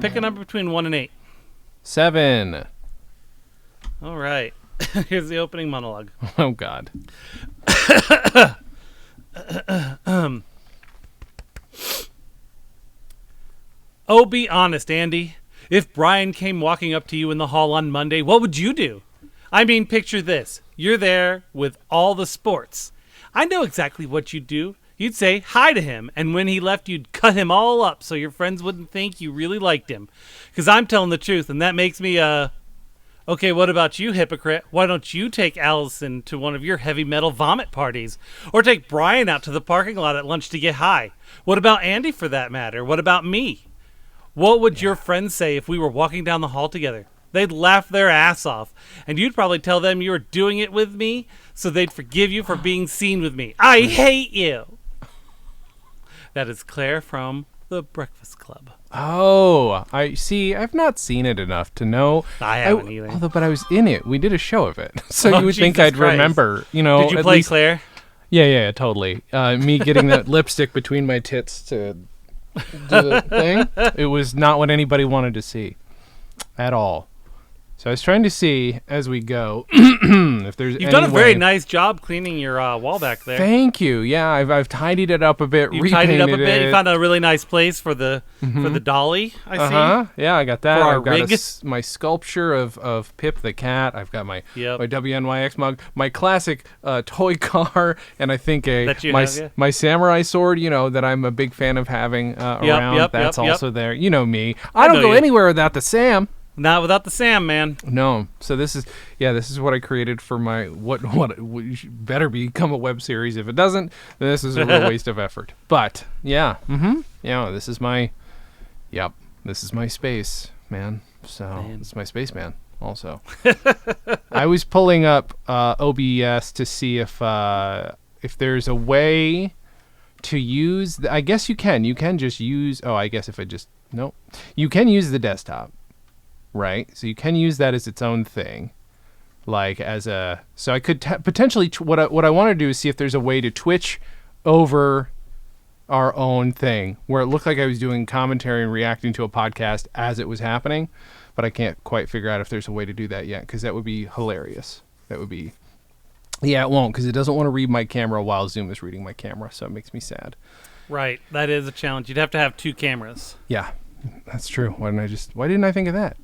Pick a number between 1 and 8. 7. All right. Here's the opening monologue. Oh, God. Oh, be honest, Andy. If Brian came walking up to you in the hall on Monday, what would you do? I mean, picture this. You're there with all the sports. I know exactly what you'd do. You'd say hi to him, and when he left, you'd cut him all up so your friends wouldn't think you really liked him. Because I'm telling the truth, and that makes me, Okay, what about you, hypocrite? Why don't you take Allison to one of your heavy metal vomit parties? Or take Brian out to the parking lot at lunch to get high? What about Andy, for that matter? What about me? What would your friends say if we were walking down the hall together? They'd laugh their ass off, and you'd probably tell them you were doing it with me, so they'd forgive you for being seen with me. I hate you! That is Claire from The Breakfast Club. Oh, I see. I've not seen it enough to know. I haven't either. But I was in it. We did a show of it, so you would think Jesus I'd Christ. remember. You know, Did you at play least, Claire? Yeah, totally. Me getting that lipstick between my tits to do the thing. It was not what anybody wanted to see at all. So I was trying to see as we go if there's. You've done a very nice job cleaning your wall back there. Thank you. Yeah, I've tidied it up a bit. You tidied up a bit. You found a really nice place for the dolly. I see. Yeah, I got that. For our I've got rig. my sculpture of Pip the cat. I've got my WNYX mug, my classic toy car, and I think my samurai sword. You know that I'm a big fan of having around. That's also there. You know me. I don't go anywhere without the Sam. Not without the Sam, man. No. So this is what I created for my what better become a web series. If it doesn't, then this is a real waste of effort. But yeah, this is my space, man. So it's my space man also. I was pulling up OBS to see if there's a way to use. I guess you can. You can just use. Oh, I guess if I just no, you can use the desktop. Right, so you can use that as its own thing, so I could potentially what I want to do is see if there's a way to Twitch over our own thing where it looked like I was doing commentary and reacting to a podcast as it was happening, but I can't quite figure out if there's a way to do that yet because that would be hilarious. That would be, it won't because it doesn't want to read my camera while Zoom is reading my camera, so it makes me sad. Right, that is a challenge. You'd have to have 2 cameras. Yeah. That's true. Why didn't I think of that?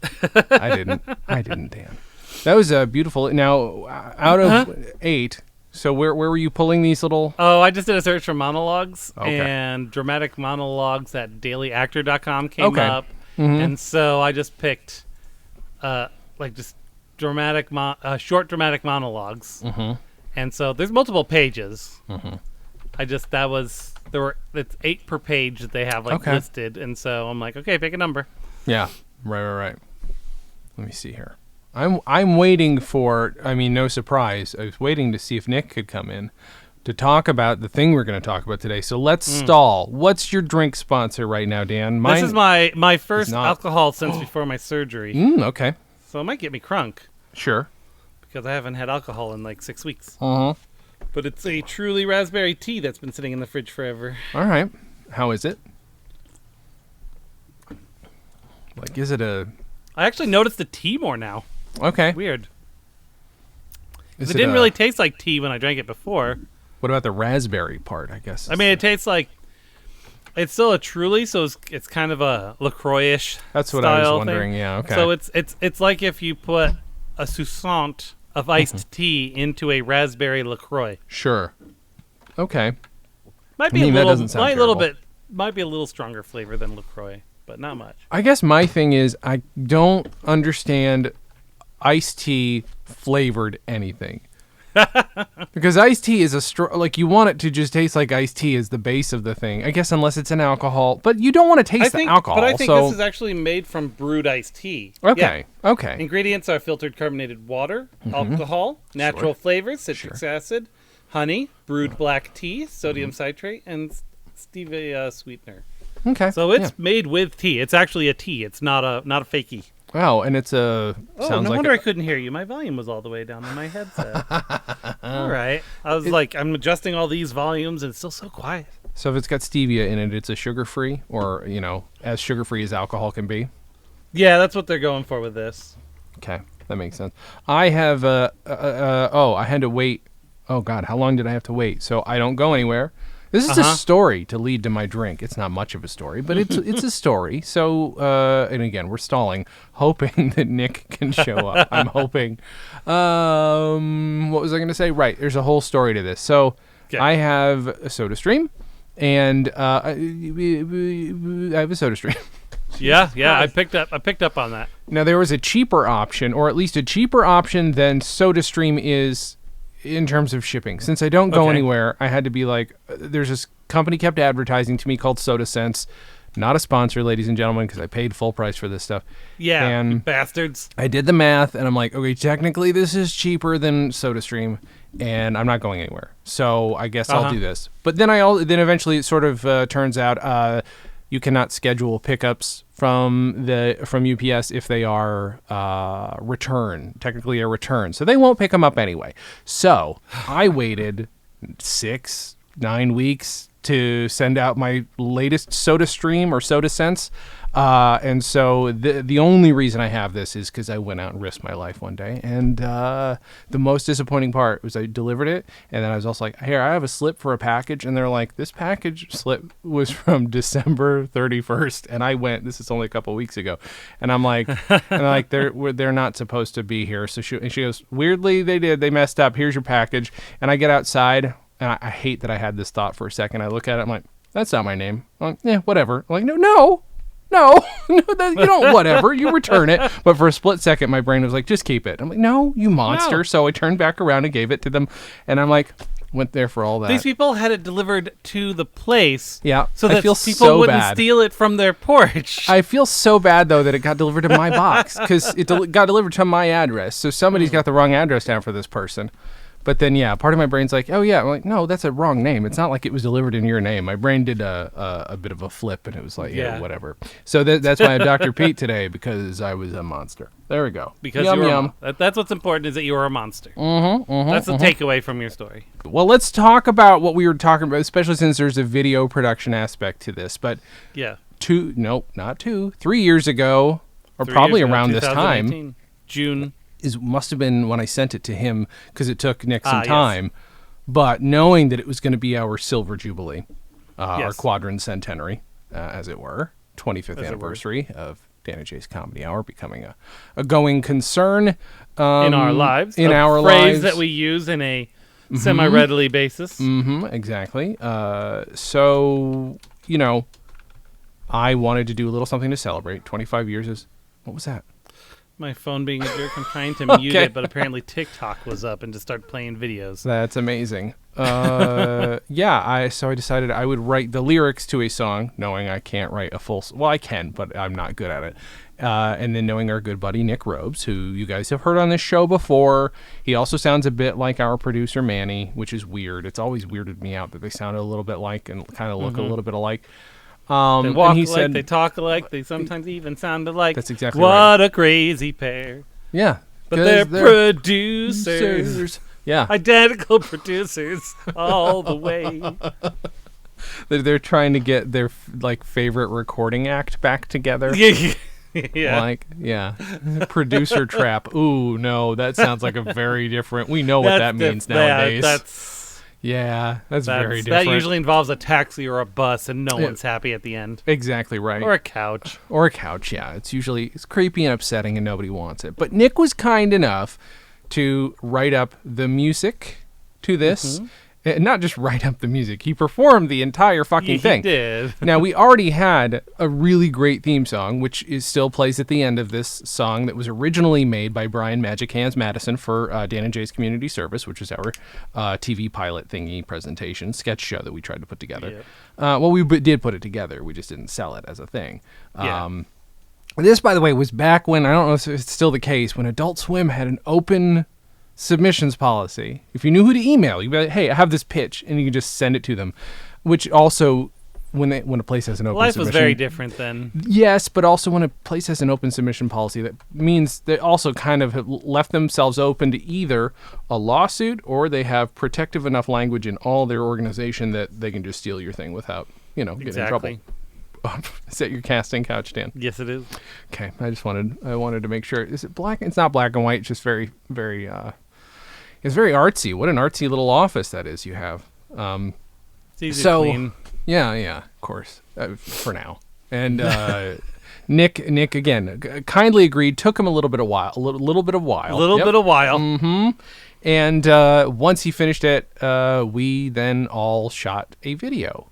I didn't, Dan. That was beautiful. Now, out of 8, so where were you pulling these little? Oh, I just did a search for monologues, and dramatic monologues at dailyactor.com came up. Mm-hmm. And so I just picked just dramatic short dramatic monologues. Mm-hmm. And so there's multiple pages. Mm-hmm. It's 8 per page that they have listed, and so I'm like, okay, pick a number. Yeah, right. Let me see here. I'm waiting for. I mean, no surprise. I was waiting to see if Nick could come in to talk about the thing we're going to talk about today. So let's stall. What's your drink sponsor right now, Dan? This is my first alcohol since before my surgery. Okay. So it might get me crunk. Sure. Because I haven't had alcohol in 6 weeks. Uh-huh. But it's a truly raspberry tea that's been sitting in the fridge forever. All right. How is it? Is it a... I actually noticed the tea more now. Okay. Weird. It didn't really taste like tea when I drank it before. What about the raspberry part, I guess? I mean, it tastes like... It's still a Truly, so it's kind of a LaCroix-ish That's what style I was wondering, thing. Yeah, okay. So it's like if you put a Soussaint of iced tea into a raspberry LaCroix. Sure. Okay. Might be a little stronger flavor than LaCroix, but not much. I guess my thing is I don't understand iced tea flavored anything. Because iced tea is you want it to just taste like iced tea is the base of the thing. I guess unless it's an alcohol, but you don't want to taste the alcohol. But I think this is actually made from brewed iced tea. Okay. Yeah. Okay. Ingredients are filtered carbonated water, alcohol, natural flavors, citric acid, honey, brewed black tea, sodium citrate, and stevia sweetener. Okay. So it's made with tea. It's actually a tea. It's not a fakey. Wow, and it's a... Oh, no wonder I couldn't hear you. My volume was all the way down on my headset. All right. I was I'm adjusting all these volumes, and it's still so quiet. So if it's got stevia in it, it's a sugar-free, or, as sugar-free as alcohol can be? Yeah, that's what they're going for with this. Okay, that makes sense. I have I had to wait. Oh God, how long did I have to wait? So I don't go anywhere. This is a story to lead to my drink. It's not much of a story, but it's a story. So and again, we're stalling, hoping that Nick can show up. I'm hoping. What was I going to say? Right, there's a whole story to this. So I have a SodaStream, and I have a SodaStream. Yeah, I picked up on that. Now there was a cheaper option, or at least a cheaper option than SodaStream is in terms of shipping. Since I don't go anywhere, I had to be like, there's this company kept advertising to me called SodaSense. Not a sponsor, ladies and gentlemen, because I paid full price for this stuff. Yeah, and you bastards. I did the math, and I'm like, okay, technically this is cheaper than SodaStream, and I'm not going anywhere. So I guess I'll do this. But then then eventually it sort of turns out you cannot schedule pickups from UPS if they are technically a return. So they won't pick them up anyway. So I waited 6-9 weeks to send out my latest SodaStream or SodaSense. And so the only reason I have this is because I went out and risked my life one day. And the most disappointing part was I delivered it, and then I was also like, here, I have a slip for a package. And they're like, this package slip was from December 31st. And I went, this is only a couple weeks ago. And I'm like, they're not supposed to be here. So she goes, weirdly, they messed up. Here's your package. And I get outside, and I hate that I had this thought for a second. I look at it, I'm like, that's not my name. I'm like, yeah, whatever. I'm like, no, you don't, whatever. You return it. But for a split second, my brain was like, just keep it. I'm like, no, you monster. No. So I turned back around and gave it to them. And I'm like, went there for all that. These people had it delivered to the place. Yeah. So that people wouldn't steal it from their porch. I feel so bad, though, that it got delivered to my box because it got delivered to my address. So somebody's got the wrong address down for this person. But then, yeah, part of my brain's like, oh, yeah. I'm like, no, that's a wrong name. It's not like it was delivered in your name. My brain did a bit of a flip, and it was like, yeah whatever. So that's why I have Dr. Pete today, because I was a monster. There we go. Because yum. That's what's important, is that you were a monster. That's the takeaway from your story. Well, let's talk about what we were talking about, especially since there's a video production aspect to this. But yeah, 3 years ago, or probably around this time, June. Must have been when I sent it to him, because it took Nick some time. Yes. But knowing that it was going to be our Silver Jubilee, our quadrancentenary, as it were, 25th anniversary of Dan and Jay's Comedy Hour becoming a going concern in our lives. In our phrase lives that we use in a semi-readily basis. Exactly. So, I wanted to do a little something to celebrate. 25 years is... What was that? My phone being a jerk. I'm trying to mute it, but apparently TikTok was up and just started playing videos. That's amazing. So I decided I would write the lyrics to a song, knowing I can't write a full... Well, I can, but I'm not good at it. And then knowing our good buddy Nick Robes, who you guys have heard on this show before. He also sounds a bit like our producer Manny, which is weird. It's always weirded me out that they sound a little bit like and kind of look a little bit alike. They walk alike, they talk alike, they sometimes even sound alike. That's exactly right. What a crazy pair. Yeah. But they're producers. Yeah. Identical producers all the way. They're trying to get their favorite recording act back together. Yeah. Producer trap. Ooh, no, that sounds like a very different... We know what that means nowadays. That's very different. That usually involves a taxi or a bus, and no one's happy at the end. Exactly right. Or a couch. Yeah. It's creepy and upsetting, and nobody wants it. But Nick was kind enough to write up the music to this. And not just write up the music. He performed the entire fucking thing. He did. Now, we already had a really great theme song, which still plays at the end of this song, that was originally made by Brian Magic Hands Madison for Dan and Jay's Community Service, which is our TV pilot thingy presentation, sketch show that we tried to put together. Yeah. We did put it together. We just didn't sell it as a thing. Yeah. This, by the way, was back when, I don't know if it's still the case, when Adult Swim had an open submissions policy. If you knew who to email, you'd be like, hey, I have this pitch, and you can just send it to them. Which also, when a place has an open submission... Life was very different then. Yes, but also when a place has an open submission policy, that means they also kind of have left themselves open to either a lawsuit, or they have protective enough language in all their organization that they can just steal your thing without, getting in trouble. up. Is that your casting couch, Dan? Yes, it is. Okay, I wanted to make sure. Is it black? It's not black and white. It's just very, very. It's very artsy. What an artsy little office that is you have. It's easy to clean. Yeah, of course. For now. And Nick again kindly agreed. Took him a little bit of while. Mm-hmm. And once he finished it, we then all shot a video.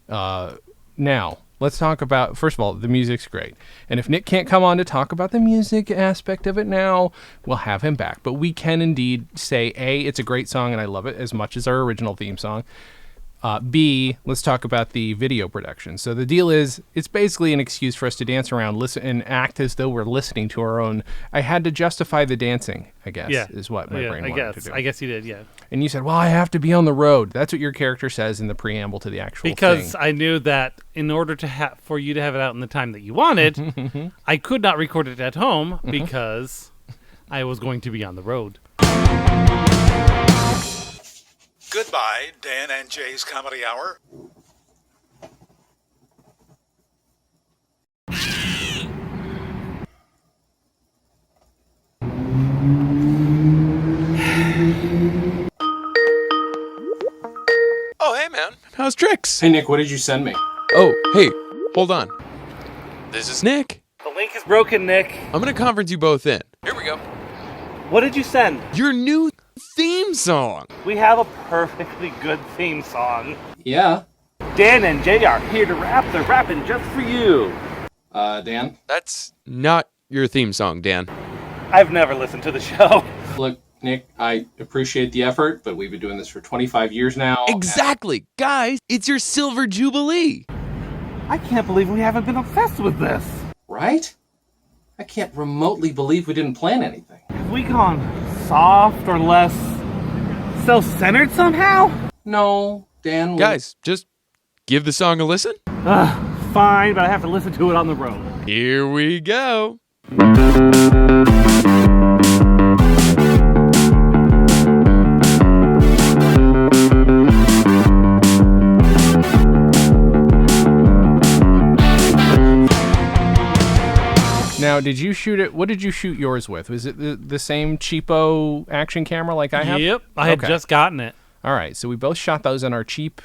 Now, let's talk about, first of all, the music's great. And if Nick can't come on to talk about the music aspect of it now, we'll have him back. But we can indeed say, A, it's a great song and I love it as much as our original theme song. B, let's talk about the video production. So the deal is, it's basically an excuse for us to dance around, listen, and act as though we're listening to our own. I had to justify the dancing, I guess, is what my brain wanted to do. I guess you did, yeah. And you said, well, I have to be on the road. That's what your character says in the preamble to the actual thing. Because I knew that in order to for you to have it out in the time that you wanted, I could not record it at home because I was going to be on the road. Goodbye, Dan and Jay's Comedy Hour. Oh, hey, man. How's tricks? Hey, Nick, what did you send me? Oh, hey, hold on. This is Nick. The link is broken, Nick. I'm going to conference you both in. Here we go. What did you send? Your new theme song. We have a perfectly good theme song. Yeah. Dan and Jay are here to rap. They're rapping just for you. Dan? That's not your theme song, Dan. I've never listened to the show. Look, Nick, I appreciate the effort, but we've been doing this for 25 years now. Exactly. Guys, it's your Silver Jubilee. I can't believe we haven't been obsessed with this. Right? I can't remotely believe we didn't plan anything. Have we gone soft or less self-centered somehow? No, Dan. Guys, just give the song a listen. Fine, but I have to listen to it on the road. Here we go. Now, did you shoot it? What did you shoot yours with? Was it the same cheapo action camera like I have? Yep, I had just gotten it. All right, so we both shot those on our cheap,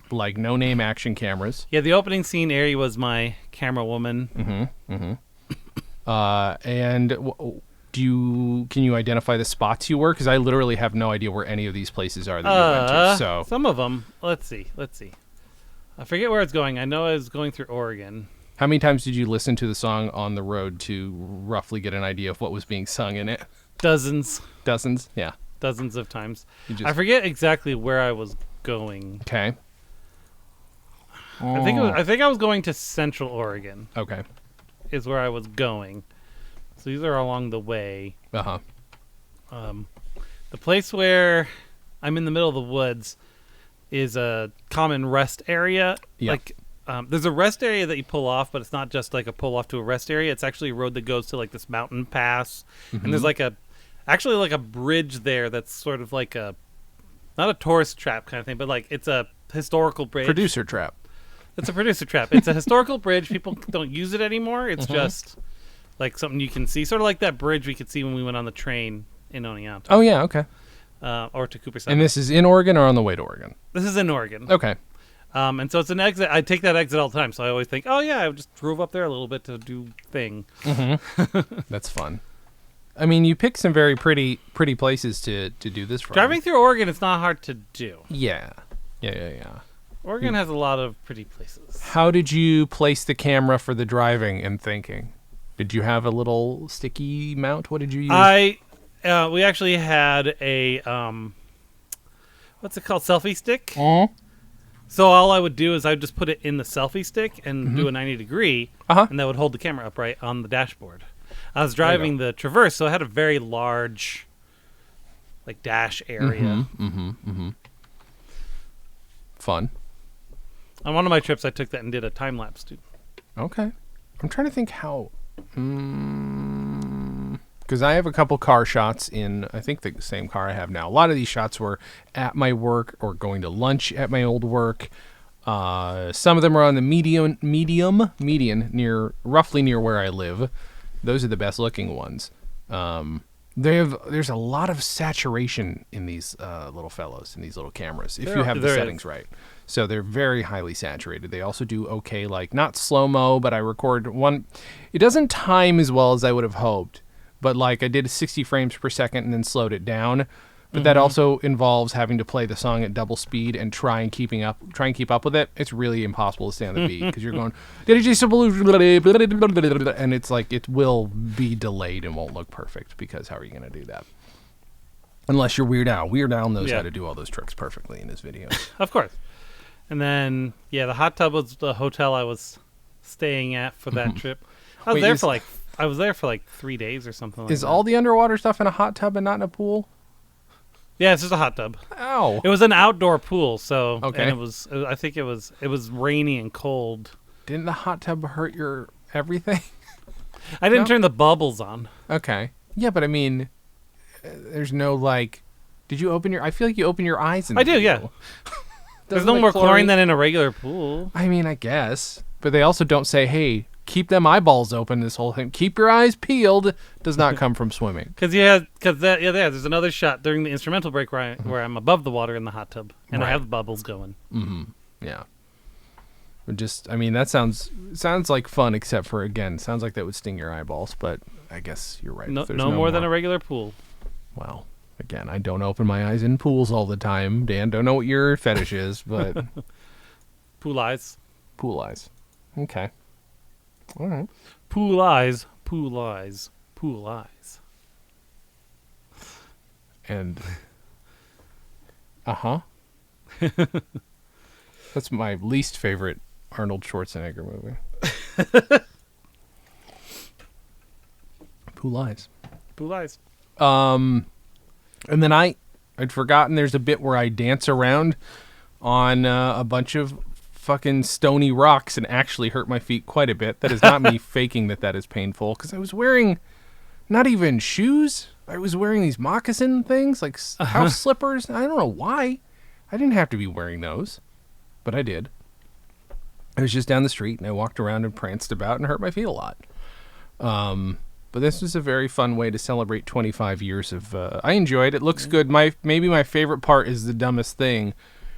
like no-name action cameras. Yeah, the opening scene, Ari was my camera woman. And can you identify the spots you were? Because I literally have no idea where any of these places are that you went to. So some of them. Let's see. I forget where it's going. I know I was going through Oregon. How many times did you listen to the song on the road to roughly get an idea of what was being sung in it? Dozens. Dozens? Yeah. Dozens of times. I forget exactly where I was going. Okay. I think I was going to Central Oregon. Okay. Is where I was going. So these are along the way. Uh-huh. The place where I'm in the middle of the woods is a common rest area. Yeah. Like there's a rest area that you pull off, but it's not just like a pull off to a rest area. It's actually a road that goes to like this mountain pass, and there's like a bridge there that's sort of like not a tourist trap kind of thing, but like it's a historical bridge. Producer trap. It's a producer trap. It's a historical bridge. People don't use it anymore. It's just like something you can see, sort of like that bridge we could see when we went on the train in Oneonta. Oh yeah, okay. Or to Cooper. And this is in Oregon or on the way to Oregon? This is in Oregon. Okay. And so it's an exit. I take that exit all the time, so I always think, oh yeah, I just drove up there a little bit to do thing. That's fun. I mean, you pick some very pretty places to do this from. Driving through Oregon, it's not hard to do. Yeah. Oregon has a lot of pretty places. How did you place the camera for the driving and thinking? Did you have a little sticky mount? What did you use? We actually had a what's it called, selfie stick. So all I would do is I would just put it in the selfie stick and do a 90 degree, and that would hold the camera upright on the dashboard. I was driving the Traverse, so I had a very large, like, dash area. Fun. On one of my trips, I took that and did a time lapse too. Okay. I'm trying to think how. Because I have a couple car shots in, I think, the same car I have now. A lot of these shots were at my work or going to lunch at my old work. Some of them are on the median roughly near where I live. Those are the best looking ones. There's a lot of saturation in these little fellows, in these little cameras, if you have the settings right. So they're very highly saturated. They also do okay, like not slow-mo, but I record one. It doesn't time as well as I would have hoped, but like I did 60 frames per second and then slowed it down. But that also involves having to play the song at double speed and try and keep up with it. It's really impossible to stay on the beat because you're going, and it's like it will be delayed and won't look perfect because how are you going to do that? Unless you're Weird Al. Weird Al knows how to do all those tricks perfectly in his videos. Of course. And then, the hot tub was the hotel I was staying at for that trip. I was there for like 3 days or something like that. Is all the underwater stuff in a hot tub and not in a pool? Yeah, it's just a hot tub. Ow. It was an outdoor pool, so okay. And I think it was rainy and cold. Didn't the hot tub hurt your everything? I didn't turn the bubbles on. Okay. Yeah, but I mean, there's no like. Did you open your? I feel like you open your eyes in. I do, yeah. There's no more chlorine than in a regular pool. I mean, I guess, but they also don't say, "Hey, keep them eyeballs open." This whole thing, keep your eyes peeled, does not come from swimming. There's another shot during the instrumental break where I'm above the water in the hot tub and I have the bubbles going. Mm-hmm. Yeah. That sounds like fun, except for sounds like that would sting your eyeballs. But I guess you're right. No more than a regular pool. Well, again, I don't open my eyes in pools all the time. Dan, don't know what your fetish is, but pool eyes. Pool eyes. Okay. All right. Pool eyes, pool eyes, pool eyes. And that's my least favorite Arnold Schwarzenegger movie. Pool eyes. Pool eyes. And then I'd forgotten there's a bit where I dance around on a bunch of fucking stony rocks and actually hurt my feet quite a bit. That is not me faking that is painful, because I was wearing not even shoes. I was wearing these moccasin things, like house slippers. I don't know why. I didn't have to be wearing those, but I did. I was just down the street and I walked around and pranced about and hurt my feet a lot. But this was a very fun way to celebrate 25 years of. I enjoyed it. It looks good. Maybe my favorite part is the dumbest thing,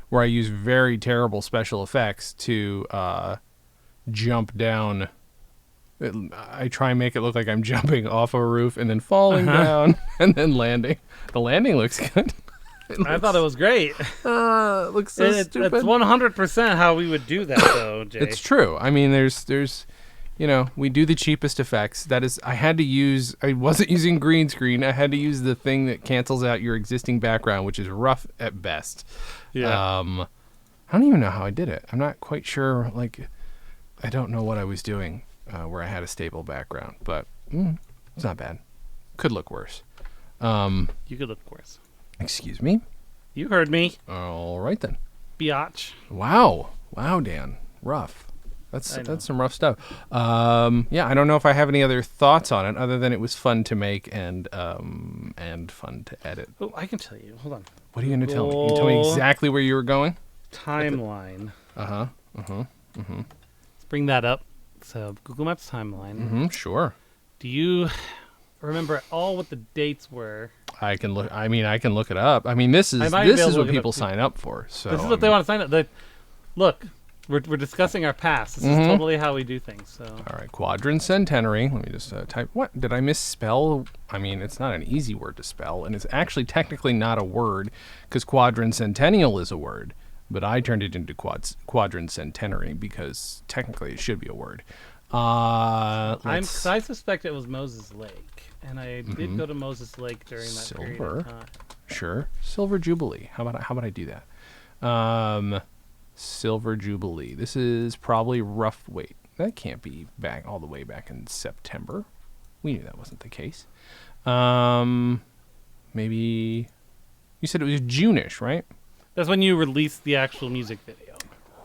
where I use very terrible special effects to jump down. I try and make it look like I'm jumping off a roof and then falling down and then landing. The landing looks good. I thought it was great. It looks so stupid. It's 100% how we would do that, though, Jay. It's true. I mean, there's, we do the cheapest effects. That is, I wasn't using green screen. I had to use the thing that cancels out your existing background, which is rough at best. Yeah. I don't even know how I did it. I'm not quite sure. Like, I don't know what I was doing where I had a stable background, but it's not bad. Could look worse. You could look worse. Excuse me? You heard me. All right, then. Biatch. Wow, Dan. Rough. That's some rough stuff. I don't know if I have any other thoughts on it other than it was fun to make and fun to edit. Oh, I can tell you. Hold on. What are you going to tell me? You can tell me exactly where you were going? Timeline. Let's bring that up. So, Google Maps timeline. Sure. Do you remember all what the dates were? I can look. I can look it up. I mean, this is what people sign up for. So this is what they want to sign up. Look, we're discussing our past. This is totally how we do things. So all right, quadricentenary. Let me just type. What did I misspell? I mean, it's not an easy word to spell, and it's actually technically not a word because quadricentennial is a word. But I turned it into quadricentenary because technically it should be a word. I suspect it was Moses Lake, and I did go to Moses Lake during that period of time. Sure, Silver Jubilee. How about I do that? Silver Jubilee. This is probably rough. Wait, that can't be all the way back in September. We knew that wasn't the case. Maybe you said it was June-ish, right? That's when you released the actual music video.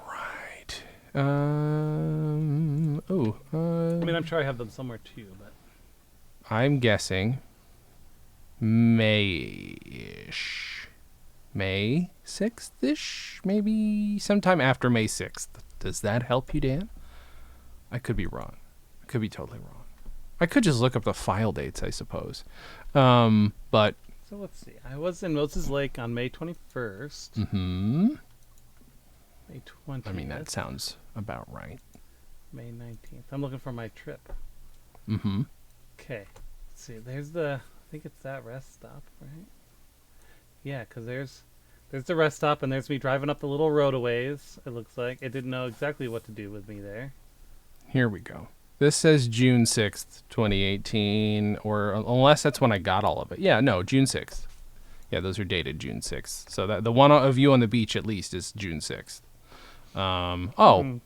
Right. I'm sure I have them somewhere too, but I'm guessing May-ish. May 6th-ish, maybe sometime after May 6th. Does that help you, Dan? I could be wrong. I could be totally wrong. I could just look up the file dates, I suppose. But So let's see. I was in Moses Lake on May 21st. mm-hmm. May 20th. I mean, that sounds about right. May 19th. I'm looking for my trip. Mm-hmm. Okay. Let's see. There's the... I think it's that rest stop, right? Yeah, because there's the rest stop, and there's me driving up the little road a ways, it looks like. It didn't know exactly what to do with me there. Here we go. This says June 6th, 2018, or unless that's when I got all of it. Yeah, no, June 6th. Yeah, those are dated June 6th. So that the one of you on the beach at least is June 6th. Oh,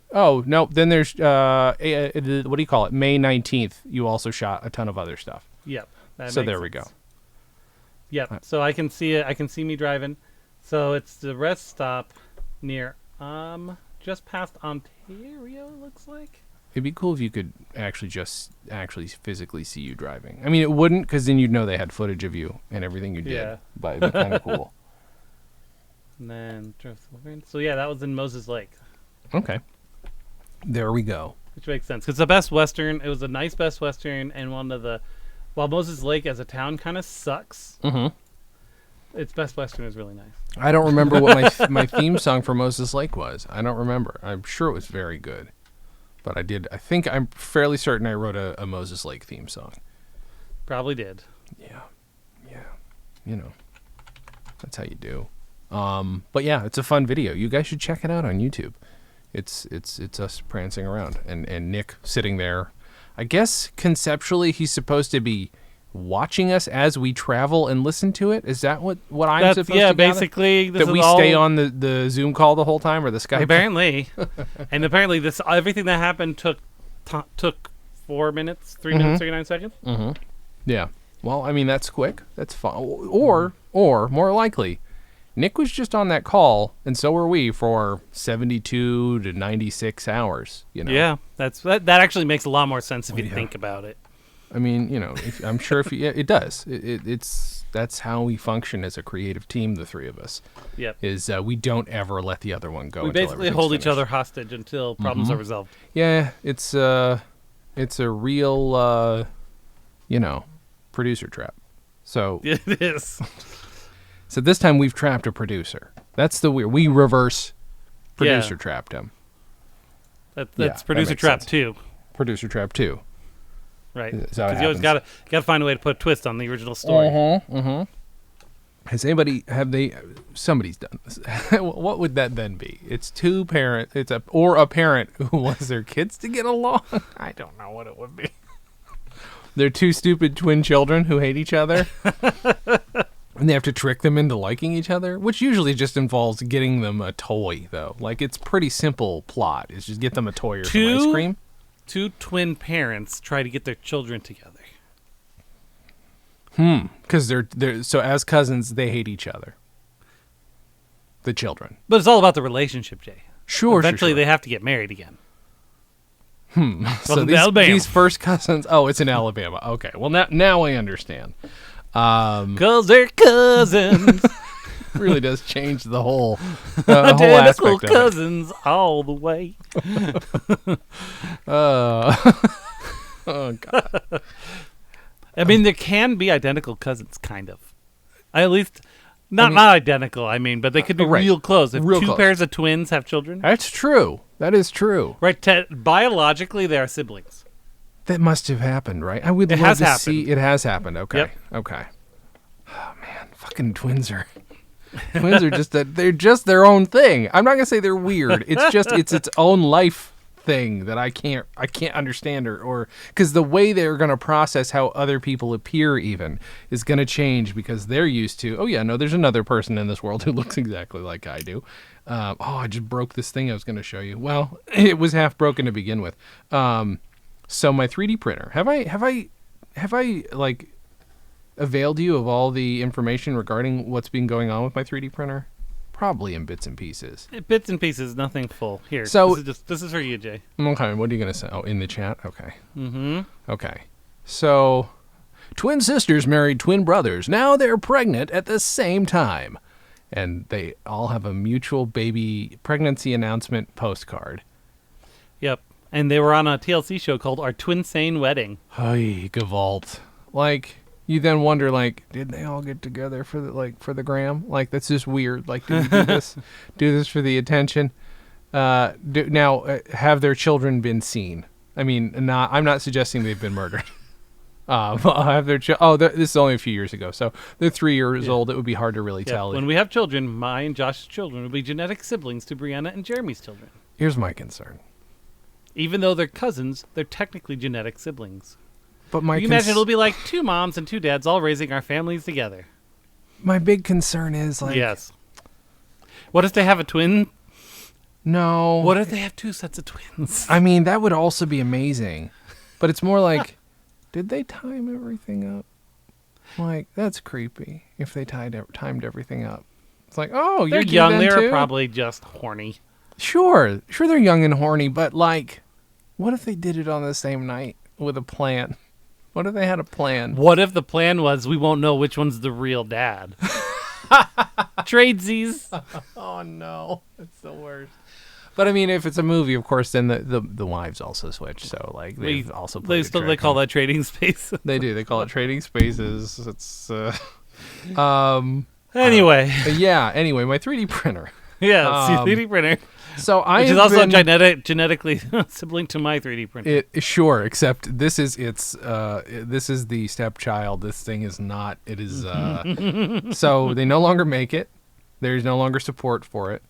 no, then there's, what do you call it? May 19th, you also shot a ton of other stuff. Yep. So there we go. Yep. So I can see it. I can see me driving. So it's the rest stop near, just past Ontario, it looks like. It'd be cool if you could actually physically see you driving. I mean, it wouldn't, because then you'd know they had footage of you and everything you did. Yeah. But it'd be kind of cool. And then, so yeah, that was in Moses Lake. Okay. There we go. Which makes sense. Because the Best Western, it was a nice Best Western, and one of the, while Moses Lake as a town kind of sucks, its Best Western is really nice. I don't remember what my theme song for Moses Lake was. I don't remember. I'm sure it was very good. But I'm fairly certain I wrote a Moses Lake theme song. Probably did. Yeah. You know, that's how you do. But yeah, it's a fun video. You guys should check it out on YouTube. It's us prancing around and Nick sitting there. I guess conceptually he's supposed to be watching us as we travel and listen to it. Is that what I'm supposed to gather? Yeah, basically. That we stay on the Zoom call the whole time or the Skype? Apparently. And apparently everything that happened took 4 minutes, 3 minutes, 39 seconds. Mm-hmm. Yeah. Well, I mean, that's quick. That's fine. Or more likely, Nick was just on that call, and so were we for 72 to 96 hours. You know. Yeah, that actually makes a lot more sense if you think about it. I mean, you know, I'm sure it does. That's how we function as a creative team. The three of us. Yep. Is we don't ever let the other one go. We basically hold each other hostage until problems are resolved. Yeah, it's a real, producer trap. So it is. So this time we've trapped a producer. That's the weird. We reverse producer trapped him. That's producer trap 2. Producer trap 2. Right. Because you always gotta find a way to put a twist on the original story. Somebody's done this. What would that then be? It's two parents. Or a parent who wants their kids to get along. I don't know what it would be. They're two stupid twin children who hate each other. And they have to trick them into liking each other, which usually just involves getting them a toy, though. Like, it's pretty simple plot. It's just get them a toy or some ice cream. Two twin parents try to get their children together. Because they're so as cousins, they hate each other. The children. But it's all about the relationship, Jay. Sure. Eventually, they have to get married again. So these first cousins. Oh, it's in Alabama. Okay. Well, now I understand. 'Cause they're cousins. Really does change the whole identical aspect cousins all the way. Oh God. I mean, there can be identical cousins, kind of. At least, not identical. I mean, but they could be real close. If two pairs of twins have children, that's true. That is true. Right? Biologically, they are siblings. That must have happened, right? I would love to see. It has happened. Okay. Yep. Okay. Oh man, fucking twins are just they're just their own thing. I'm not gonna say they're weird. It's just it's its own life thing that I can't understand or because the way they're gonna process how other people appear even is gonna change because they're used to. Oh yeah, no, there's another person in this world who looks exactly like I do. I just broke this thing I was gonna show you. Well, it was half broken to begin with. So my 3D printer, have I like availed you of all the information regarding what's been going on with my 3D printer? Probably in bits and pieces. Bits and pieces, nothing full. Here, so this is for you, Jay. Okay, what are you gonna say? Oh, in the chat. Okay. Mm-hmm. Okay. So, twin sisters married twin brothers. Now they're pregnant at the same time. and they all have a mutual baby pregnancy announcement postcard. Yep. And they were on a TLC show called Our Twin Sane Wedding. Hey, Gewalt. Like, you then wonder, like, did they all get together for the gram? Like, that's just weird. Like, did we do this for the attention? Have their children been seen? I mean, I'm not suggesting they've been murdered. This is only a few years ago, so they're 3 years old. It would be hard to really tell. When we have children, my and Josh's children will be genetic siblings to Brianna and Jeremy's children. Here's my concern. Even though they're cousins, they're technically genetic siblings. But you imagine it'll be like 2 moms and 2 dads all raising our families together. My big concern is, like... Yes. What if they have a twin? No. What if they have 2 sets of twins? I mean, that would also be amazing. But it's more like, did they time everything up? Like, that's creepy if they timed everything up. It's like, oh, they're you're young. They're too? probably just horny. Sure, they're young and horny, but like, what if they did it on the same night with a plan? What if they had a plan? What if the plan was we won't know which one's the real dad? Tradesies. Oh no, that's the worst. But I mean, if it's a movie, of course, then the wives also switch. So like they've also played they call that trading space. They do. They call it trading spaces. It's anyway. Anyway, my 3D printer. Yeah, 3D printer. So which is also genetically sibling to my 3D printer. Sure, except this is this is the stepchild. This thing is not. It is. So they no longer make it. There's no longer support for it.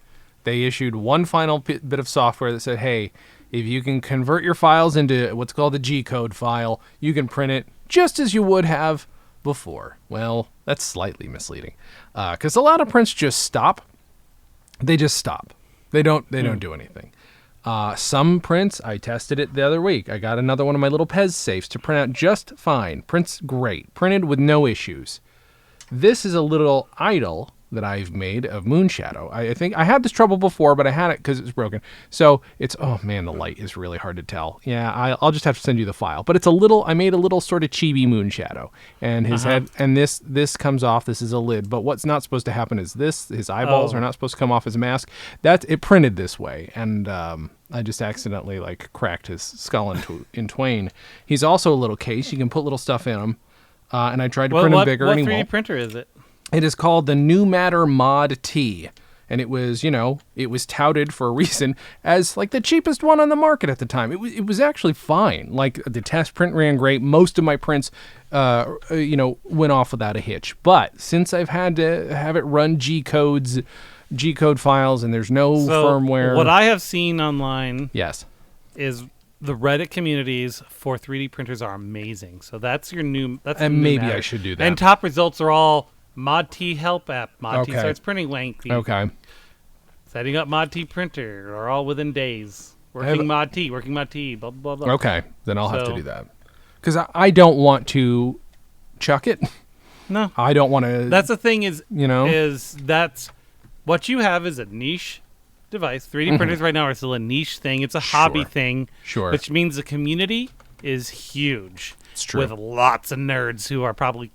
They issued one final bit of software that said, "Hey, if you can convert your files into what's called a G-code file, you can print it just as you would have before." Well, that's slightly misleading, because a lot of prints just stop. They just stop. They don't do anything. Some prints, I tested it the other week. I got another one of my little Pez safes to print out just fine. Prints great. Printed with no issues. This is a little idol that I've made of Moonshadow. I think I had this trouble before, but I had it because it's broken. So it's, oh man, the light is really hard to tell. Yeah, I'll just have to send you the file. But it's I made a little sort of chibi Moonshadow. And his head, and this comes off. This is a lid. But what's not supposed to happen is his eyeballs are not supposed to come off his mask. It printed this way. And I just accidentally cracked his skull in twain. He's also a little case. You can put little stuff in him. And I tried to print him bigger. What 3D printer is it? It is called the New Matter Mod T, and it was touted for a reason as the cheapest one on the market at the time. It was actually fine. The test print ran great. Most of my prints, went off without a hitch. But since I've had to have it run G-code files, and there's no firmware. What I have seen online, yes, is the Reddit communities for 3D printers are amazing. So that's your new. And maybe I should do that. And top results are all. Mod T help app. Mod T starts printing lengthy. Okay. Setting up Mod T printer are all within days. Working Mod T, blah, blah, blah. Okay. Then I'll have to do that. Because I don't want to chuck it. No. I don't want to. That's the thing is that's what you have is a niche device. 3D printers right now are still a niche thing. It's a hobby thing. Sure. Which means the community is huge. It's true. With lots of nerds who are probably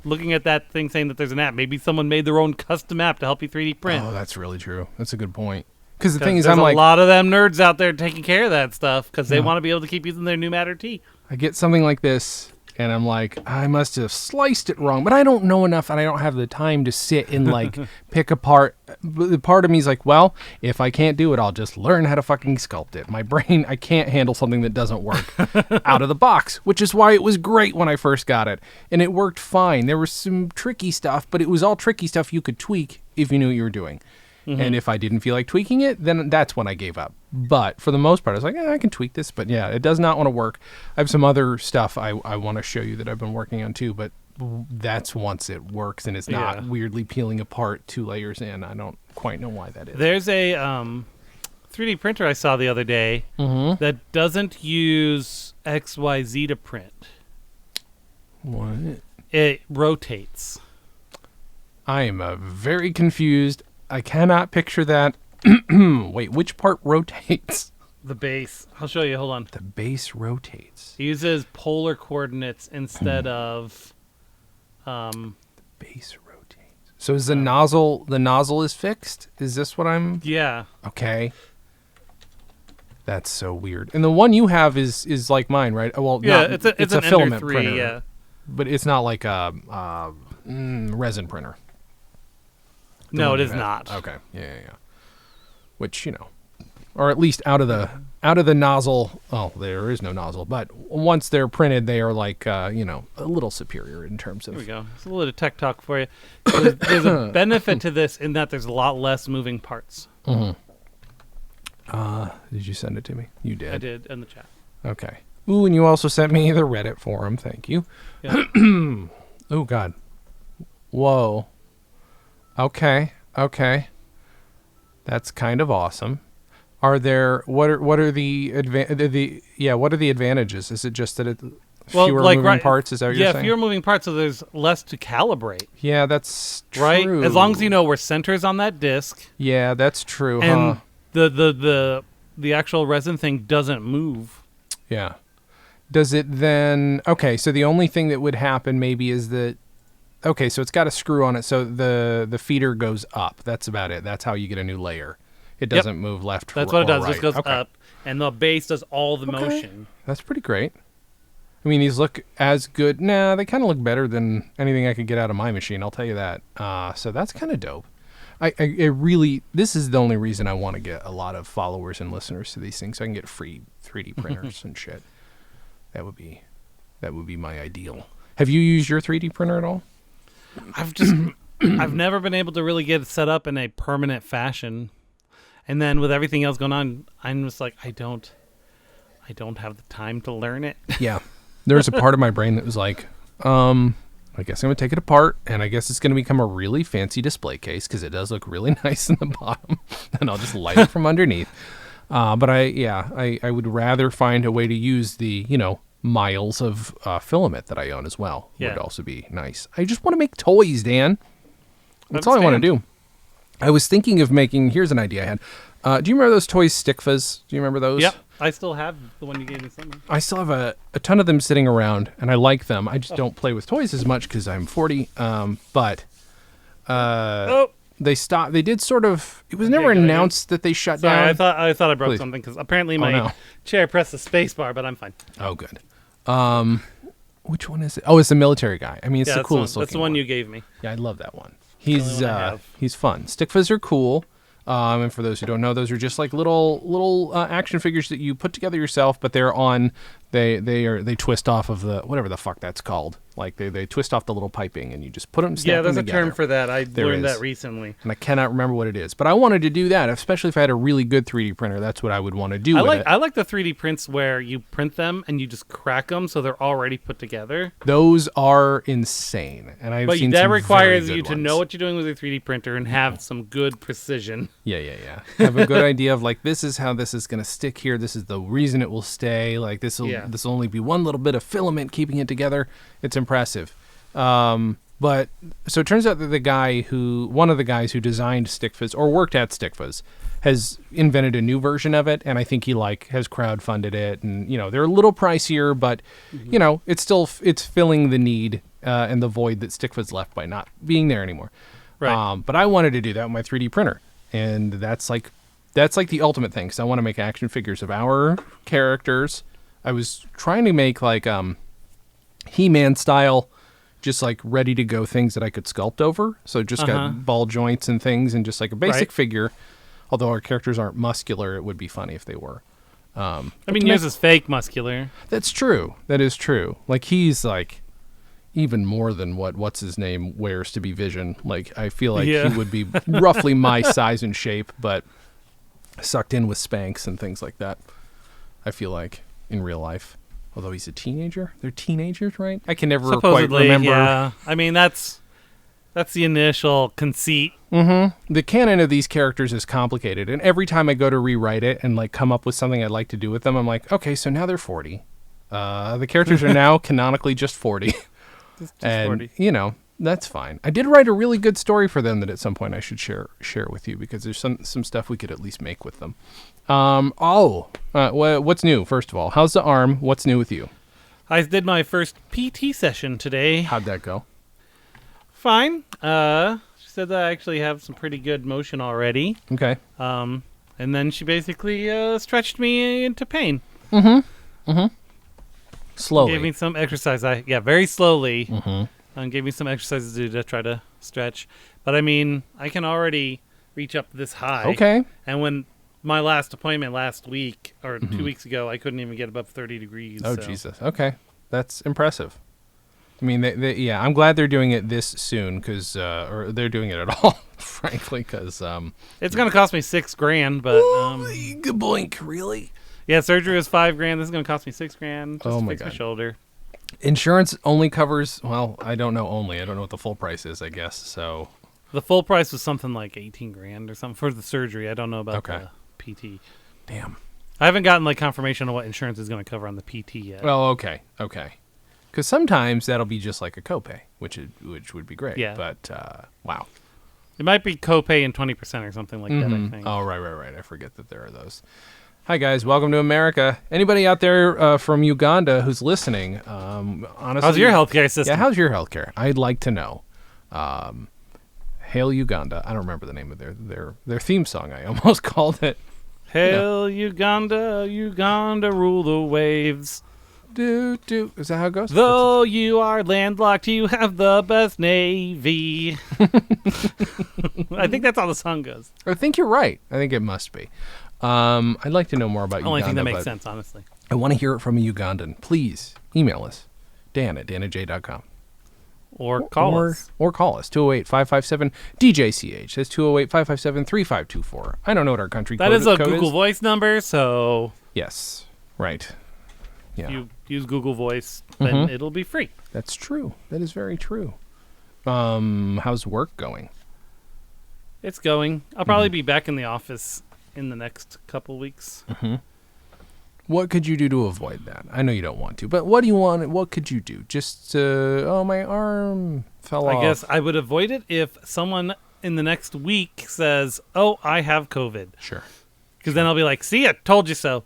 looking at that thing saying that there's an app. Maybe someone made their own custom app to help you 3D print. Oh, that's really true. That's a good point. Because the thing is, there's a lot of them nerds out there taking care of that stuff because they want to be able to keep using their New Matter T. I get something like this, and I'm like, I must have sliced it wrong, but I don't know enough, and I don't have the time to sit and pick apart. The part of me is like, well, if I can't do it, I'll just learn how to fucking sculpt it. My brain, I can't handle something that doesn't work out of the box, which is why it was great when I first got it, and it worked fine. There was some tricky stuff, but it was all tricky stuff you could tweak if you knew what you were doing. And if I didn't feel like tweaking it, then that's when I gave up. But for the most part, I was like, I can tweak this. But yeah, it does not want to work. I have some other stuff I want to show you that I've been working on too. But that's once it works and it's not weirdly peeling apart 2 layers in. I don't quite know why that is. There's a 3D printer I saw the other day that doesn't use XYZ to print. What? It rotates. I am very confused. I cannot picture that. Wait, which part rotates? The base. I'll show you. Hold on. The base rotates. It uses polar coordinates instead of... The base rotates. So is the nozzle is fixed? Is this what I'm? Yeah. Okay. That's so weird. And the one you have is like mine, right? Well, Yeah, not, it's a an filament Ender 3, printer. yeah. But it's not like a resin printer. No, it you is have. not. Okay. Yeah. Which, or at least out of the nozzle. Oh, there is no nozzle. But once they're printed, they are like, a little superior in terms of. Here we go. It's a little tech talk for you. There's a benefit to this in that there's a lot less moving parts. Mm-hmm. Did you send it to me? You did. I did in the chat. Okay. Ooh, and you also sent me the Reddit forum. Thank you. Yeah. Oh, God. Whoa. Okay. That's kind of awesome. Are there what are the advantages? Is it just that it fewer moving parts? Is that what you're saying? Yeah, fewer moving parts, so there's less to calibrate. Yeah, that's true. Right? As long as you know where center's on that disc. Yeah, that's true. And the actual resin thing doesn't move. Yeah. Does it then? Okay, so the only thing that would happen maybe is that. Okay, so it's got a screw on it, so the feeder goes up. That's about it. That's how you get a new layer. It doesn't move left. That's what it does. Right. It just goes up, and the base does all the motion. That's pretty great. I mean, these look as good. Nah, they kind of look better than anything I could get out of my machine. I'll tell you that. So that's kind of dope. I really. This is the only reason I want to get a lot of followers and listeners to these things, so I can get free 3D printers and shit. That would be my ideal. Have you used your 3D printer at all? I've never been able to really get it set up in a permanent fashion. And then with everything else going on, I'm just like, I don't have the time to learn it. Yeah. There's a part of my brain that was like, I guess I'm going to take it apart, and I guess it's going to become a really fancy display case because it does look really nice in the bottom, and I'll just light it from underneath. But I would rather find a way to use the, miles of filament that I own as well. Yeah. Would also be nice. I just want to make toys, Dan. That's all I want to do. I was thinking of making, here's an idea I had. Do you remember those toys, Stickfas? Do you remember those? Yep. I still have the one you gave me somewhere. I still have a ton of them sitting around, and I like them. I just don't play with toys as much because I'm 40. They stopped. They did sort of. It was never announced that they shut down. I thought I broke something because apparently my chair pressed the space bar, but I'm fine. Oh, good. Which one is it? Oh, it's the military guy. I mean, it's the coolest looking. That's the one you gave me. Yeah, I love that one. He's fun. Stickfas are cool. And for those who don't know, those are just like little action figures that you put together yourself, but they're on. They twist off of the whatever the fuck that's called. Like they twist off the little piping, and you just put them. Yeah, there's a together. term for that. I learned that recently, and I cannot remember what it is. But I wanted to do that, especially if I had a really good 3D printer. That's what I would want to do. I like the 3D prints where you print them and you just crack them so they're already put together. Those are insane, and I've seen that some requires very you good to ones. know what you're doing with your 3D printer and have some good precision. Yeah. Have a good idea of like this is how this is going to stick here. This is the reason it will stay. Like this will only be one little bit of filament keeping it together. It's impressive. But so it turns out that one of the guys who designed Stickfas or worked at Stickfas has invented a new version of it, and I think he has crowdfunded it, and they're a little pricier, but it's filling the need and the void that Stickfas left by not being there anymore. Right. But I wanted to do that with my 3D printer, and that's like the ultimate thing, because I want to make action figures of our characters. I was trying to make like He-Man style, just like ready to go things that I could sculpt over. So just got ball joints and things, and just like a basic figure. Although our characters aren't muscular, it would be funny if they were. yours is fake muscular. That's true. That is true. Like he's like even more than what's his name wears to be Vision. Like I feel like he would be roughly my size and shape, but sucked in with Spanx and things like that. I feel like in real life. Although he's a teenager. They're teenagers, right? I can never quite remember. Yeah. I mean, that's the initial conceit. Mm-hmm. The canon of these characters is complicated, and every time I go to rewrite it and like come up with something I'd like to do with them, I'm like, okay, so now they're 40. The characters are now canonically just 40. Just and 40. That's fine. I did write a really good story for them that at some point I should share with you, because there's some stuff we could at least make with them. What's new? First of all, how's the arm? What's new with you? I did my first PT session today. How'd that go? Fine. Just said that I actually have some pretty good motion already. Okay. And then she basically stretched me into pain. Slowly. Gave me some exercise. Very slowly. And gave me some exercises to do to try to stretch. But I mean, I can already reach up this high. Okay. And when my last appointment last week or 2 weeks ago, I couldn't even get above 30 degrees. Oh, Jesus. Okay. That's impressive. I mean, yeah, I'm glad they're doing it this soon or they're doing it at all, frankly, because it's going to cost me $6,000, but good blink, really? Yeah, surgery was $5,000. This is going to cost me $6,000 just to my fix my God. shoulder. Insurance only covers, well, I don't know what the full price is, I guess. So the full price was something like $18,000 or something for the surgery. I don't know about the PT. Damn. I haven't gotten like confirmation of what insurance is going to cover on the PT yet. Well, okay. Because sometimes that'll be just like a copay, which would be great. Yeah. But wow. It might be copay and 20% or something like that, I think. Oh, right. I forget that there are those. Hi, guys. Welcome to America. Anybody out there from Uganda who's listening, honestly... How's your healthcare system? Yeah, how's your healthcare? I'd like to know. Hail Uganda. I don't remember the name of their theme song. I almost called it. Hail Uganda, Uganda rule the waves. Is that how it goes? Though you are landlocked, you have the best navy. I think that's how the song goes. I think you're right. I think it must be. I'd like to know more about Uganda. Only thing that makes sense, honestly. I want to hear it from a Ugandan. Please email us, dan@danaj.com. Or call us. Or call us, 208-557-DJCH. That's 208-557-3524. I don't know what our country that code is. That is a code Google Voice number, so... Yes, right. Yeah. If you use Google Voice, then it'll be free. That's true. That is very true. How's work going? It's going. I'll probably be back in the office in the next couple weeks. What could you do to avoid that? I know you don't want to, but what do you want? What could you do? Just my arm fell off. I guess I would avoid it if someone in the next week says, "Oh, I have COVID." Sure. Because then I'll be like, "See, I told you so."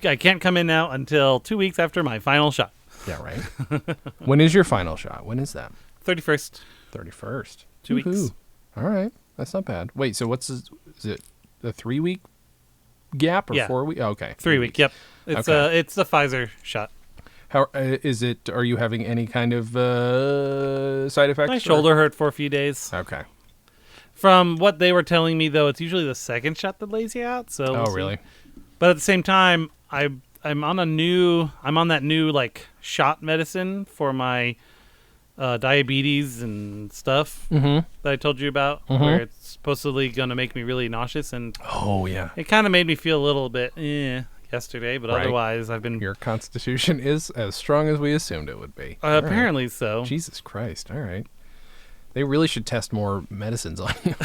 I can't come in now until 2 weeks after my final shot. Yeah, right. When is your final shot? When is that? 31st. 31st. 2 weeks. All right. That's not bad. Wait, so is it a 3 week gap or 4 week? Oh, okay. 3 week. Yep. It's it's the Pfizer shot. How is it? Are you having any kind of side effects? My shoulder hurt for a few days. Okay. From what they were telling me, though, it's usually the second shot that lays you out. So we'll see. Really? But at the same time, I'm on that new like shot medicine for my diabetes and stuff that I told you about, where it's supposedly going to make me really nauseous, and it kind of made me feel a little bit yesterday, but otherwise I've been... Your constitution is as strong as we assumed it would be. Apparently so. Jesus Christ. All right. They really should test more medicines on you.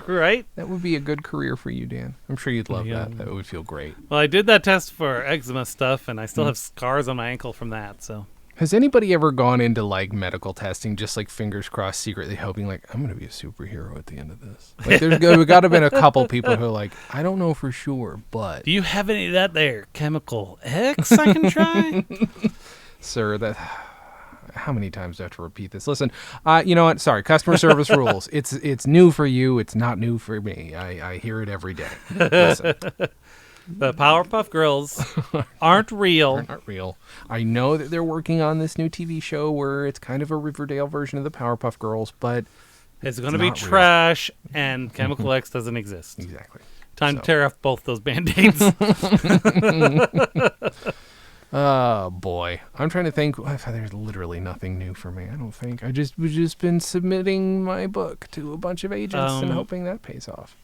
Right? That would be a good career for you, Dan. I'm sure you'd love that. That would feel great. Well, I did that test for eczema stuff, and I still have scars on my ankle from that, so... Has anybody ever gone into, like, medical testing, just, like, fingers crossed, secretly hoping, like, I'm going to be a superhero at the end of this? Like, there's got to have been a couple people who are like, I don't know for sure, but... Do you have any of that there chemical X I can try? Sir, that... How many times do I have to repeat this? Listen, you know what? Sorry, customer service rules. It's new for you. It's not new for me. I hear it every day. Listen. The Powerpuff Girls aren't real. They're not real. I know that they're working on this new TV show where it's kind of a Riverdale version of the Powerpuff Girls, but it's going to be trash, and Chemical X doesn't exist. Exactly. Time to tear off both those Band-Aids. Oh, boy. I'm trying to think. There's literally nothing new for me, I don't think. We've just been submitting my book to a bunch of agents and hoping that pays off.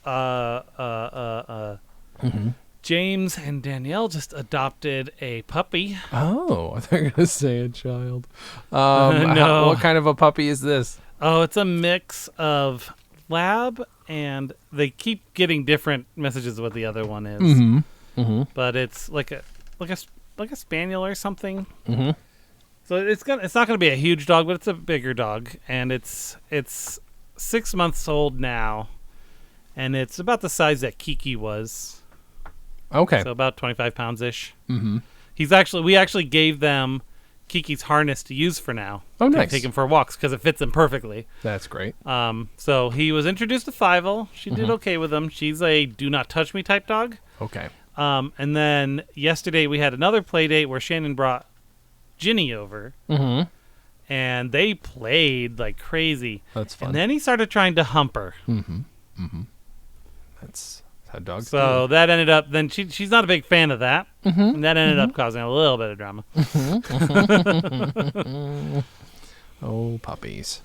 James and Danielle just adopted a puppy. Oh, I thought you were going to say a child. No. What kind of a puppy is this? Oh, it's a mix of lab, and they keep getting different messages of what the other one is. But it's like a spaniel or something. So it's not gonna be a huge dog, but it's a bigger dog, and it's 6 months old now, and it's about the size that Kiki was. Okay. So about 25 pounds ish. We actually gave them Kiki's harness to use for now. Oh, nice. Take him for walks because it fits him perfectly. That's great. So he was introduced to Fievel. She did okay with him. She's a do not touch me type dog. Okay. And then yesterday we had another play date where Shannon brought Ginny over. Mm-hmm. And they played like crazy. That's fun. And then he started trying to hump her. Mm-hmm. Mm-hmm. That's how dogs do. So that ended up, then she's not a big fan of that. Mm-hmm. And that ended up causing a little bit of drama. Oh, puppies.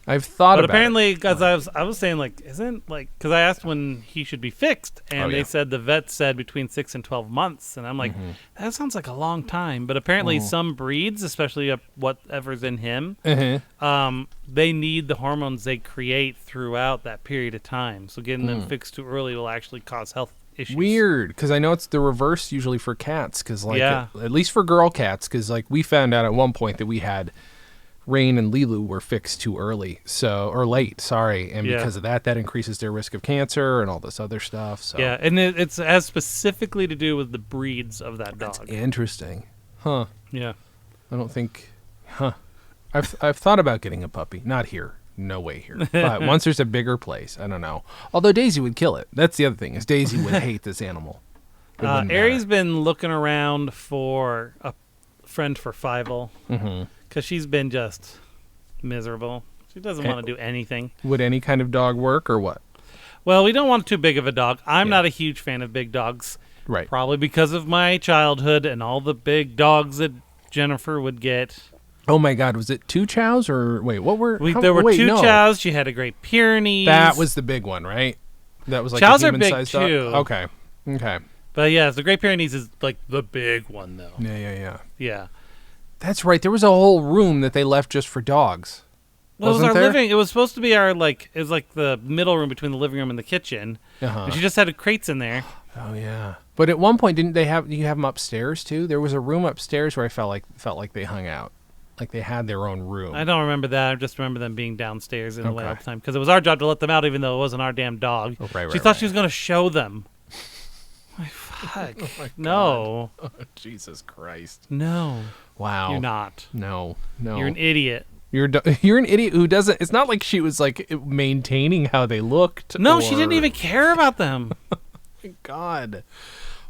I've thought But about apparently, it. because I was saying, like, isn't, like, because I asked when he should be fixed, and they said the vet said between 6 and 12 months. And I'm like, that sounds like a long time. But apparently, some breeds, especially whatever's in him, they need the hormones they create throughout that period of time. So getting them fixed too early will actually cause health issues. Weird, because I know it's the reverse usually for cats, because, like, Yeah. at least for girl cats, because, like, we found out at one point that we had Rain and Lilu were fixed too early, or late, sorry, and because of that increases their risk of cancer and all this other stuff. So Yeah, and it's as specifically to do with the breeds of that dog. that's interesting, huh? Yeah. I don't think, I've thought about getting a puppy, not here, no way here, but once there's a bigger place, I don't know. Although Daisy would kill it. That's the other thing, is Daisy would hate this animal. Ari's been looking around for a friend for Fievel. Because she's been just miserable. She doesn't want to do anything. Would any kind of dog work, or what? Well, we don't want too big of a dog. I'm not a huge fan of big dogs. Right. Probably because of my childhood and all the big dogs that Jennifer would get. Oh my God, was it 2 chows, or wait, what were... There were 2 chows. She had a Great Pyrenees. That was the big one, right? That was like chows a are big human-sized dog? too. Okay. But yeah, the Great Pyrenees is like the big one though. Yeah. That's right. There was a whole room that they left just for dogs. Well, it was Wasn't our there? living. It was supposed to be it was like the middle room between the living room and the kitchen. And she just had crates in there. Oh yeah. But at one point, did you have them upstairs too? There was a room upstairs where I felt like they hung out, like they had their own room. I don't remember that. I just remember them being downstairs in the way all the time because it was our job to let them out, even though it wasn't our damn dog. Oh, right. She thought she was going to show them. My fuck. No. Oh, Jesus Christ. No. Wow. You're not. No. You're an idiot. You're an idiot who doesn't. It's not like she was like maintaining how they looked. No, she didn't even care about them. God.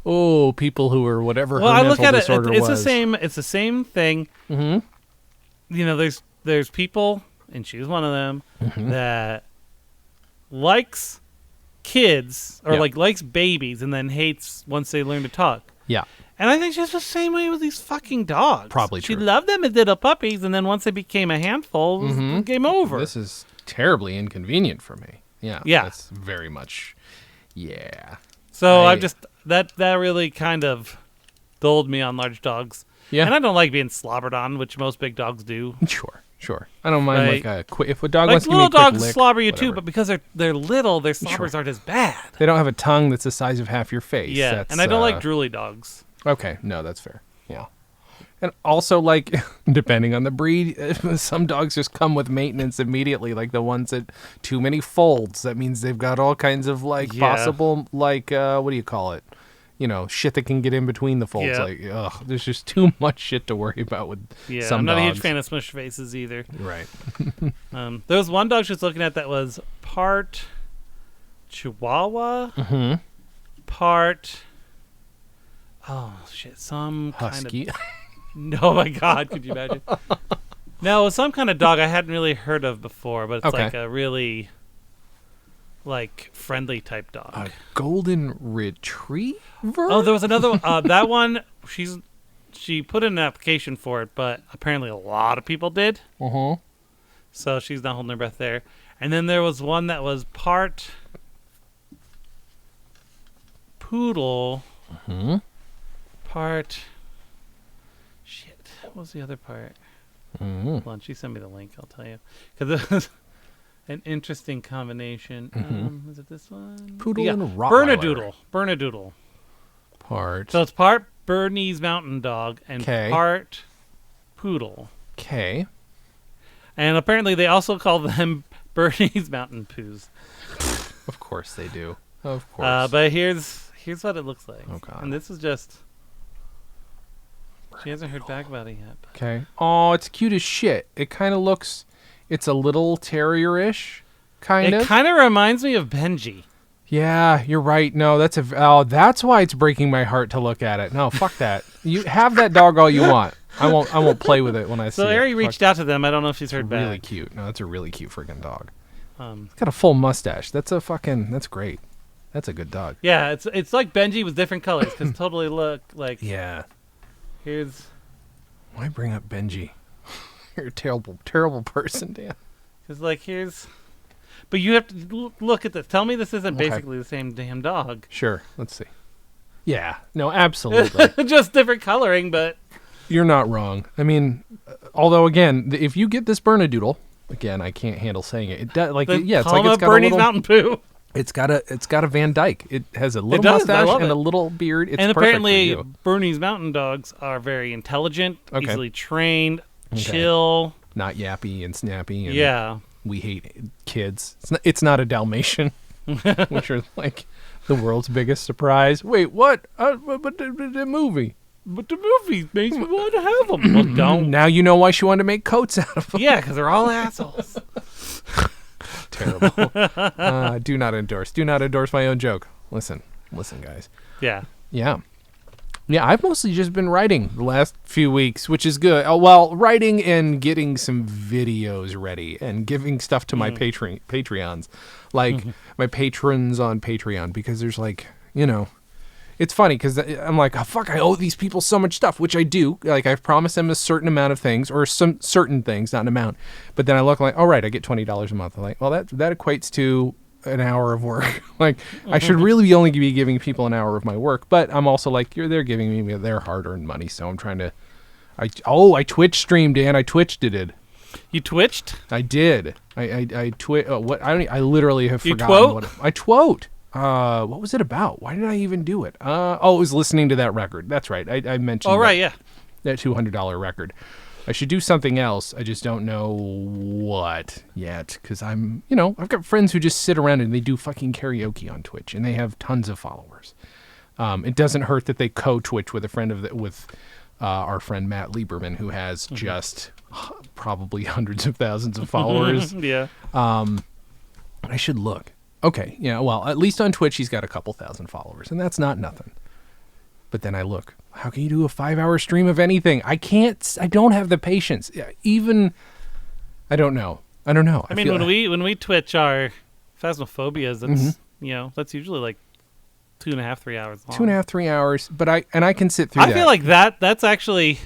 Oh, people who are whatever. Well, her I look mental at it. disorder It's was. the same. It's the same thing. Mm-hmm. You know, there's people, and she's one of them that likes kids or likes babies and then hates once they learn to talk. Yeah. And I think she's the same way with these fucking dogs. Probably true. She loved them as little puppies, and then once they became a handful, it was game over. This is terribly inconvenient for me. Yeah. Yeah. That's very much. Yeah. So I just that really kind of dulled me on large dogs. Yeah. And I don't like being slobbered on, which most big dogs do. Sure. I don't mind Right. if a dog Like wants to give me little a quick dogs lick, slobber you too, whatever. but because they're little, their slobbers aren't as bad. They don't have a tongue that's the size of half your face. Yeah, That's, and I don't like drooly dogs. Okay, no, that's fair. Yeah. And also, like, depending on the breed, some dogs just come with maintenance immediately, like the ones that too many folds. That means they've got all kinds of, like, possible, like, what do you call it? You know, shit that can get in between the folds. Yeah. Like, there's just too much shit to worry about with some I'm not dogs. a huge fan of smush faces either. Right. There was one dog she was looking at that was part Chihuahua, part some Husky. kind of. No, my God, could you imagine? No, it was some kind of dog I hadn't really heard of before, but it's like a really friendly type dog. A golden retriever? Oh, there was another one. That one, she put in an application for it, but apparently a lot of people did. So she's not holding her breath there. And then there was one that was part poodle, part... Shit, what was the other part? Hold on, she sent me the link, I'll tell you. Because it was an interesting combination. Is it this one? Poodle and Rottweiler. Bernedoodle. Part. So it's part Bernese Mountain Dog and part poodle. Okay. And apparently they also call them Bernese Mountain Poos. Of course they do. Of course. But here's what it looks like. Oh, God. And this is just... She hasn't heard back about it yet. Okay. Oh, it's cute as shit. It kind of looks. It's a little terrier-ish, kind of. It kind of reminds me of Benji. Yeah, you're right. No, that's why it's breaking my heart to look at it. No, fuck that. You have that dog all you want. I won't play with it when I see it. So Ari reached out to them. I don't know if she's heard back. Really cute. No, that's a really cute freaking dog. It's got a full mustache. That's great. That's a good dog. Yeah, it's like Benji with different colors because totally look like. Yeah. Here's. Why bring up Benji? You're a terrible, terrible person, Dan. Because here's. But you have to look at this. Tell me this isn't basically the same damn dog. Sure. Let's see. Yeah. No, absolutely. Just different coloring, but. You're not wrong. I mean, although again, if you get this Bernedoodle, again, I can't handle saying it. It does, it's got Bernie's a little Mountain Poo. It's got a Van Dyke. It has a little mustache and a little beard. It's and apparently, perfect for you. Bernie's Mountain Dogs are very intelligent, easily trained, Okay. chill, not yappy and snappy. And yeah. We hate kids. It's not a Dalmatian, which are like the world's biggest surprise. Wait, what? But the movie. But the movie makes me want to have them. Well, don't. Now you know why she wanted to make coats out of them. Yeah, because they're all assholes. Terrible. Do not endorse. Do not endorse my own joke. Listen, guys. Yeah. Yeah. Yeah, I've mostly just been writing the last few weeks, which is good. Writing and getting some videos ready and giving stuff to my Patreons, like my patrons on Patreon, because there's it's funny because I'm like, oh, fuck, I owe these people so much stuff, which I do. Like, I've promised them a certain amount of things, or some certain things, not an amount. But then I look like, all right, I get $20 a month. I'm like, well, that equates to an hour of work. I should really only be giving people an hour of my work. But I'm also like, they're giving me their hard-earned money, so I'm trying to. I Twitch streamed, Dan. I Twitched it. You twitched? I did. I twit. What? I literally have forgotten quote? what I quote. What was it about? Why did I even do it? It was listening to that record. That's right. I mentioned. Oh, right, yeah. That $200 record. I should do something else. I just don't know what yet, because I've got friends who just sit around and they do fucking karaoke on Twitch, and they have tons of followers. It doesn't hurt that they co-Twitch with our friend Matt Lieberman, who has just probably hundreds of thousands of followers. Yeah. I should look. Okay, yeah, well, at least on Twitch he's got a couple thousand followers, and that's not nothing. But then I look, how can you do a 5-hour stream of anything? I don't have the patience. I don't know. I mean, when we Twitch our Phasmophobias, that's that's usually like 2.5, 3 hours long. 2.5, 3 hours, but I can sit through that. I feel like that's actually,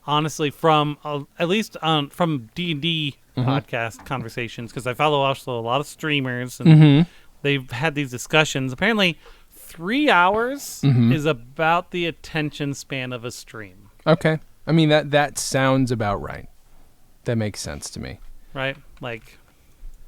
honestly, from at least from D&D podcast conversations, because I follow also a lot of streamers, and they've had these discussions. Apparently, 3 hours is about the attention span of a stream. Okay. I mean, that sounds about right. That makes sense to me. Right? Like,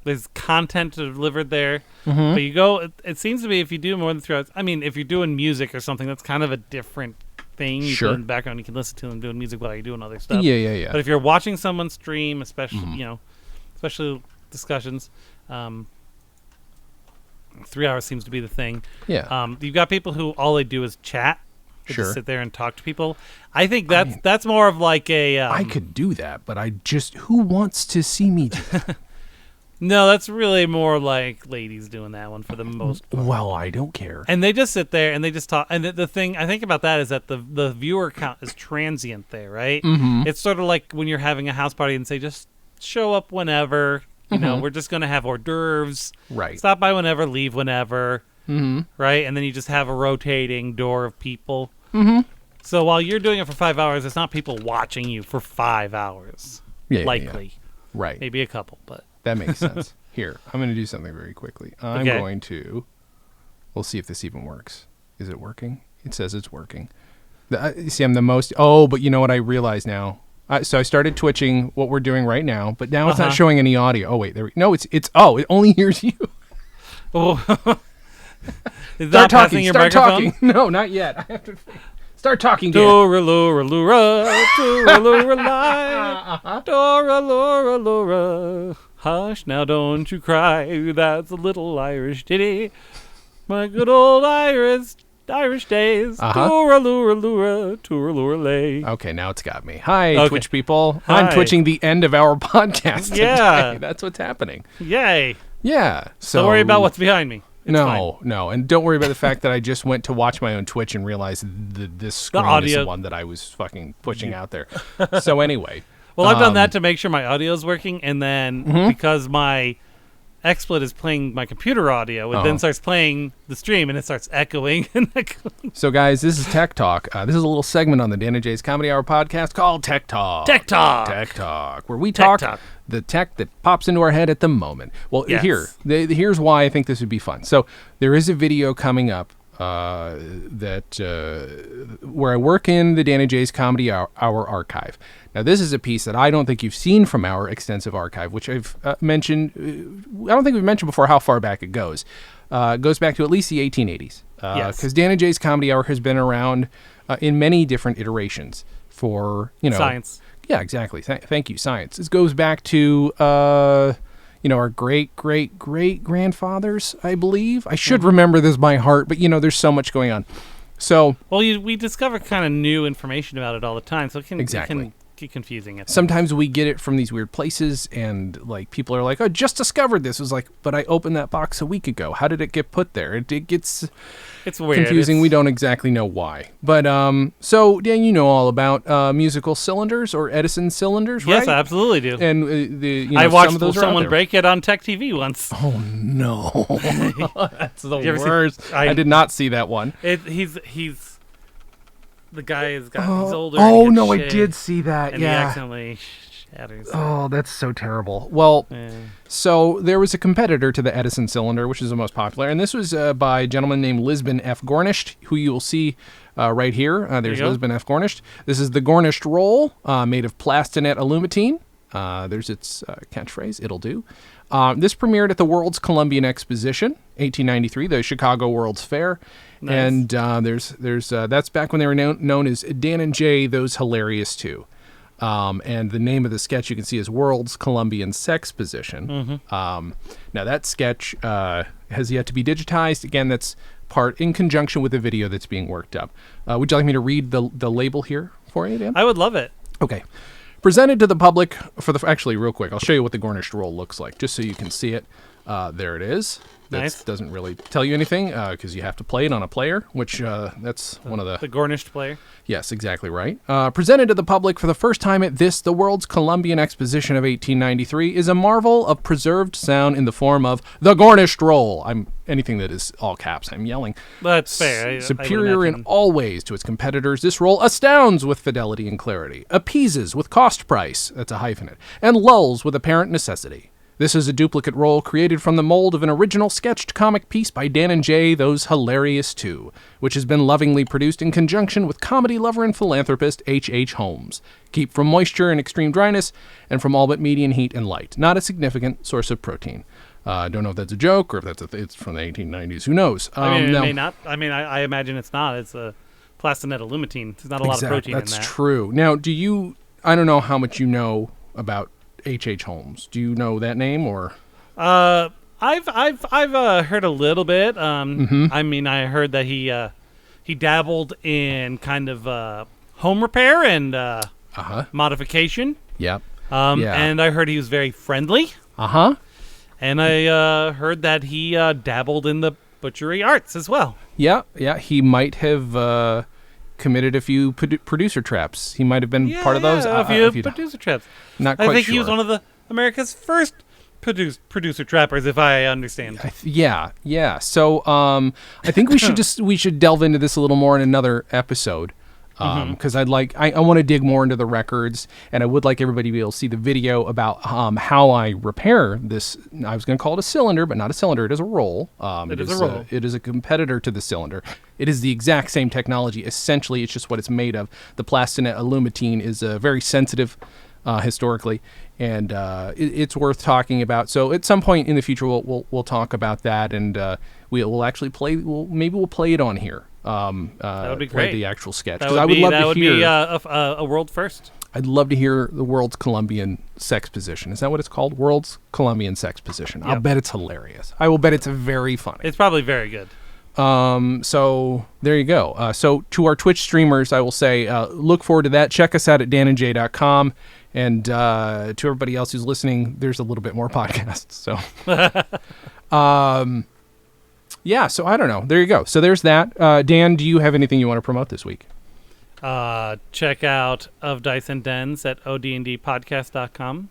there's content delivered there. But you go, it seems to be if you do more than 3 hours, I mean, if you're doing music or something, that's kind of a different thing. You Sure. put in the background, you can listen to them doing music while you're doing other stuff. Yeah. But if you're watching someone stream, especially, especially discussions, 3 hours seems to be the thing. Yeah. You've got people who all they do is chat. They Sure. just sit there and talk to people. I think that's more of like a. I could do that, but who wants to see me do that? No, that's really more like ladies doing that one for the most part. Well, I don't care. And they just sit there and they just talk. And the thing I think about that is that the viewer count is transient there, right? It's sort of like when you're having a house party and say, just show up whenever. We're just going to have hors d'oeuvres. Right. Stop by whenever, leave whenever. Right? And then you just have a rotating door of people. So while you're doing it for 5 hours, it's not people watching you for 5 hours. Yeah, likely. Yeah. Right. Maybe a couple, but. That makes sense. Here, I'm going to do something very quickly. I'm going to. We'll see if this even works. Is it working? It says it's working. You see, I'm the most. Oh, but you know what I realize now? So I started twitching what we're doing right now, but now it's not showing any audio. Oh wait, no, it's. Oh, it only hears you. Oh. Is Start that talking. passing your Start microphone? talking. No, not yet. I have to start talking. Dora Lura Lura, Dora Lura lie, Dora Lura Lura. Hush, now don't you cry. That's a little Irish ditty. My good old Irish Irish days. Uh-huh. Tooraloo-loo-lay. Okay, now it's got me. Hi, Okay. Twitch people. Hi. I'm twitching the end of our podcast today. Yeah. That's what's happening. Yay. Yeah. So Don't worry about what's behind me. It's No, fine. no. And don't worry about the fact that I just went to watch my own Twitch and realized this screen is audio. the one that I was fucking pushing out there. So anyway. Well, I've done that to make sure my audio is working, and then because my XSplit is playing my computer audio, it then starts playing the stream, and it starts echoing and echoing. So, guys, this is Tech Talk. This is a little segment on the Dan and Jay's Comedy Hour podcast called Tech Talk. Tech Talk. Tech Talk, where we Tech talk Talk. the tech that pops into our head at the moment. Well, Yes. here's why I think this would be fun. So, there is a video coming up where I work in the Dan and Jay's Comedy Hour archive. Now, this is a piece that I don't think you've seen from our extensive archive, which I've mentioned. I don't think we've mentioned before how far back it goes. It goes back to at least the 1880s. Yes. Because Dan and Jay's Comedy Hour has been around in many different iterations for, Science. Yeah, exactly. Thank you, science. This goes back to, our great-great-great-grandfathers, I believe. I should remember this by heart, but, there's so much going on. So Well, we discover kind of new information about it all the time, so it can Exactly. get confusing. sometimes we get it from these weird places, and, people are like, oh, just discovered this. It was like, but I opened that box a week ago. How did it get put there? It gets It's weird. confusing. We don't exactly know why. But, so, Dan, you know all about musical cylinders or Edison cylinders, right? Yes, I absolutely do. And I some watched of those are out someone there. break it on Tech TV once. Oh no, that's the You ever see- worst. I- I did not see that one. He's the guy he's older. Oh and he no, gets I shaved, did see that. and he Yeah. accidentally shatters. Oh, that's so terrible. Well, so there was a competitor to the Edison cylinder, which is the most popular, and this was by a gentleman named Lisbon F. Gornisht, who you will see right here. There's you go. Lisbon F. Gornisht. This is the Gornisht roll, made of plastinet alumitine. There's its catchphrase, it'll do. This premiered at the World's Columbian Exposition, 1893, the Chicago World's Fair. Nice. And there's that's back when they were known as Dan and Jay, Those Hilarious Two. And the name of the sketch you can see is World's Columbian Sex Position. Now that sketch has yet to be digitized. Again, that's part in conjunction with the video that's being worked up. Would you like me to read the label here for you, Dan? I would love it. Okay. Presented to the public actually, real quick, I'll show you what the Gornisht roll looks like, just so you can see it. There it is. That Nice. doesn't really tell you anything because you have to play it on a player, which that's one of The Gornisht player. Yes, exactly right. Presented to the public for the first time at the World's Columbian Exposition of 1893, is a marvel of preserved sound in the form of the Gornisht roll. Anything that is all caps, I'm yelling. That's fair. I would Superior in imagine. all ways to its competitors, this roll astounds with fidelity and clarity, appeases with cost price, that's a hyphenate, and lulls with apparent necessity. This is a duplicate roll created from the mold of an original sketched comic piece by Dan and Jay, Those Hilarious Two, which has been lovingly produced in conjunction with comedy lover and philanthropist H.H. Holmes. Keep from moisture and extreme dryness, and from all but median heat and light. Not a significant source of protein. I don't know if that's a joke or if it's from the 1890s. Who knows? I mean, now- it may not. I mean, I imagine it's not. It's a plastinet alumitine. There's not a lot of protein That's in that. true. Now, I don't know how much you know about H.H. Holmes. Do you know that name or? I've heard a little bit. Mm-hmm. I mean, I heard that he dabbled in kind of home repair and modification. Yep. And I heard he was very friendly. Uh-huh. And I heard that he dabbled in the butchery arts as well. Yeah. He might have committed a few producer traps. He might have been part of those. A few producer traps. Not quite I think sure. he was one of the America's first producer trappers, if I understand. Yeah. So I think we should delve into this a little more in another episode. Because I want to dig more into the records, and I would like everybody to be able to see the video about how I repair this. I was going to call it a cylinder, but not a cylinder. It is a roll. It is a roll. It is a competitor to the cylinder. It is the exact same technology. Essentially, it's just what it's made of. The plastinet alumitine is very sensitive historically, and it's worth talking about. So at some point in the future, we'll talk about that, and we'll actually play. Maybe we'll play it on here. That would be play great. the actual sketch, That because I would love to hear. That would be a world first. I'd love to hear the World's Columbian Sex Position. Is that what it's called? World's Columbian Sex Position. I'll Yep. bet it's hilarious. I will bet it's very funny. It's probably very good. So there you go. So to our Twitch streamers, I will say, look forward to that. Check us out at danandjay.com. And to everybody else who's listening, there's a little bit more podcasts. So, yeah, so I don't know. There you go. So there's that. Dan, do you have anything you want to promote this week? Check out Of Dice and Dens at odndpodcast.com.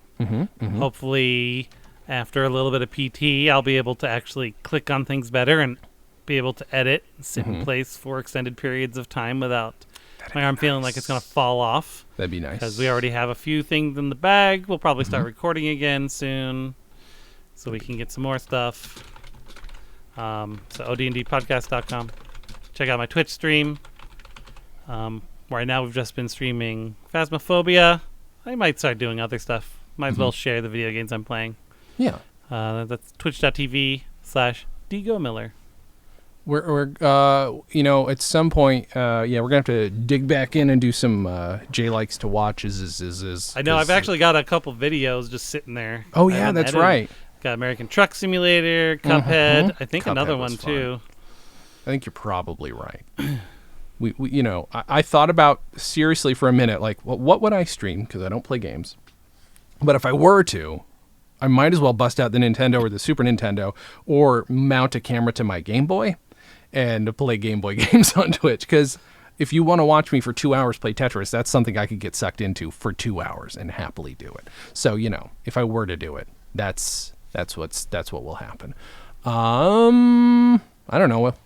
Hopefully, after a little bit of PT, I'll be able to actually click on things better and be able to edit and sit in place for extended periods of time without my arm feeling like it's going to fall off. That'd be nice. Because we already have a few things in the bag. We'll probably start recording again soon so we can get some more stuff. So odndpodcast.com. Check out my Twitch stream. Right now we've just been streaming Phasmophobia. I might start doing other stuff. Might as well share the video games I'm playing. Yeah. That's twitch.tv/DGoMiller. We're at some point, we're going to have to dig back in and do some Jay Likes to Watch. I know, I've actually got a couple videos just sitting there. Oh, yeah, that's right. Got American Truck Simulator, Cuphead, I think Cuphead another one, too. I think you're probably right. I thought about, seriously for a minute, like, well, what would I stream? Because I don't play games. But if I were to, I might as well bust out the Nintendo or the Super Nintendo or mount a camera to my Game Boy and play Game Boy games on Twitch. Because if you want to watch me for 2 hours play Tetris, that's something I could get sucked into for 2 hours and happily do it. So, if I were to do it, that's what will happen. I don't know. Well,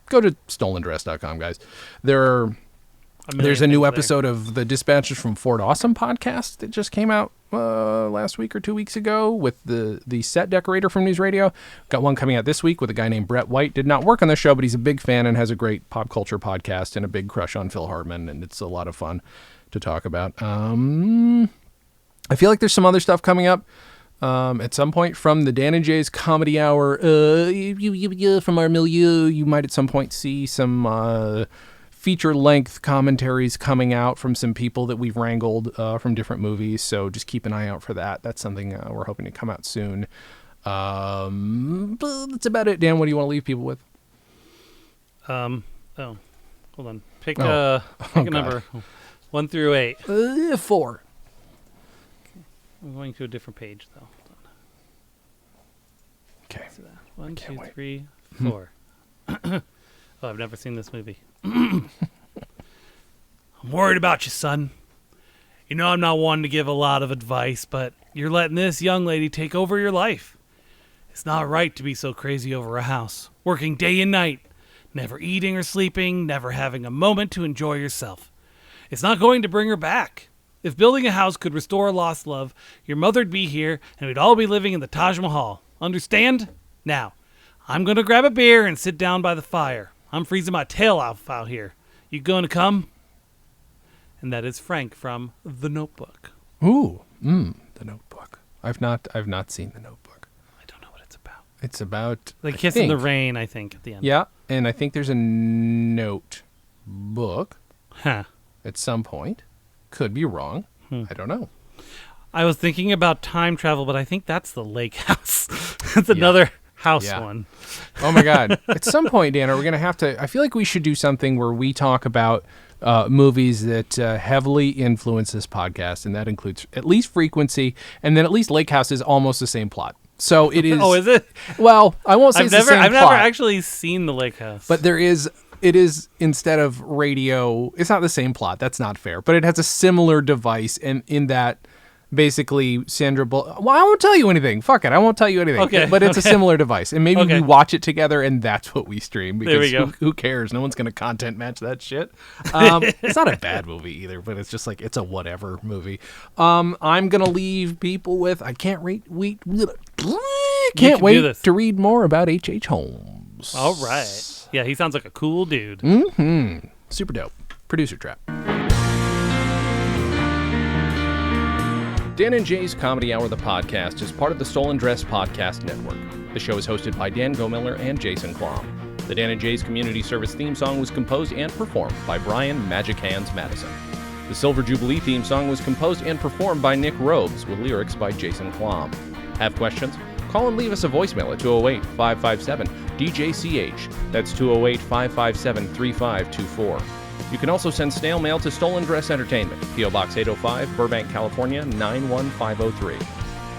go to StolenDress.com, guys. There's a new episode of the Dispatches from Fort Awesome podcast that just came out last week or 2 weeks ago with the set decorator from News Radio. Got one coming out this week with a guy named Brett White. Did not work on the show, but he's a big fan and has a great pop culture podcast and a big crush on Phil Hartman, and it's a lot of fun to talk about. I feel like there's some other stuff coming up at some point from the Dan and Jay's Comedy Hour. From our milieu, you might at some point see some feature-length commentaries coming out from some people that we've wrangled from different movies, so just keep an eye out for that. That's something we're hoping to come out soon. But that's about it. Dan, what do you want to leave people with? Hold on. Pick a number 1 through 8. 4. I'm going to a different page, though. Okay. 1, 2, 3, 4. Oh, I've never seen this movie. I'm worried about you, son. I'm not one to give a lot of advice, but you're letting this young lady take over your life. It's not right to be so crazy over a house, working day and night, never eating or sleeping, never having a moment to enjoy yourself. It's not going to bring her back. If building a house could restore lost love, your mother'd be here, and we'd all be living in the Taj Mahal. Understand? Now, I'm going to grab a beer and sit down by the fire. I'm freezing my tail off out here. You going to come? And that is Frank from The Notebook. Ooh, The Notebook. I've not seen The Notebook. I don't know what it's about. It's about they kiss in the rain, I think, at the end. Yeah, and I think there's a notebook at some point. Could be wrong. I don't know. I was thinking about time travel, but I think that's the lake house. That's another house one. Oh my God. At some point, Dan, are we going to have to, I feel like we should do something where we talk about movies that heavily influence this podcast, and that includes at least Frequency, and then at least Lake House is almost the same plot. So it is. Oh, is it? Well, I won't say it's the same plot. I've never actually seen the Lake House. But it is, instead of radio, it's not the same plot. That's not fair. But it has a similar device, and in that, basically, Sandra Bullock. Well, I won't tell you anything. Fuck it. I won't tell you anything. Okay. But it's a similar device. And maybe we watch it together, and that's what we stream. Because there we go. Who cares? No one's going to content match that shit. It's not a bad movie either, but it's just like, it's a whatever movie. I'm going to leave people with, I can't wait to read more about H.H. Holmes. All right. Yeah, he sounds like a cool dude. Mm-hmm. Super dope. Producer Trap. Dan and Jay's Comedy Hour, the podcast, is part of the StolenDress Podcast Network. The show is hosted by Dan Gomiller and Jason Klamm. The Dan and Jay's Community Service theme song was composed and performed by Brian Magic Hands Madison. The Silver Jubilee theme song was composed and performed by Nick Robes, with lyrics by Jason Klamm. Have questions? Call and leave us a voicemail at 208-557 DJCH. That's 208-557-3524. You can also send snail mail to StolenDress Entertainment, P.O. Box 805, Burbank, California, 91503.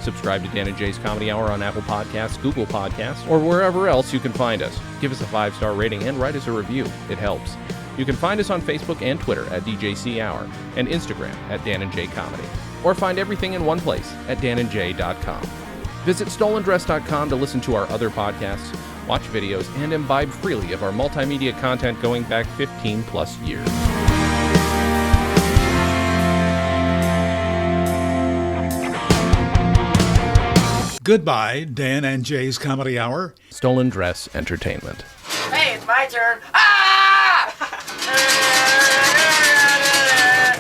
Subscribe to Dan and Jay's Comedy Hour on Apple Podcasts, Google Podcasts, or wherever else you can find us. Give us a 5-star rating and write us a review. It helps. You can find us on Facebook and Twitter at DJC Hour and Instagram at Dan and Jay Comedy. Or find everything in one place at danandjay.com. Visit StolenDress.com to listen to our other podcasts, watch videos, and imbibe freely of our multimedia content going back 15 plus years. Goodbye, Dan and Jay's Comedy Hour. StolenDress Entertainment. Hey, it's my turn.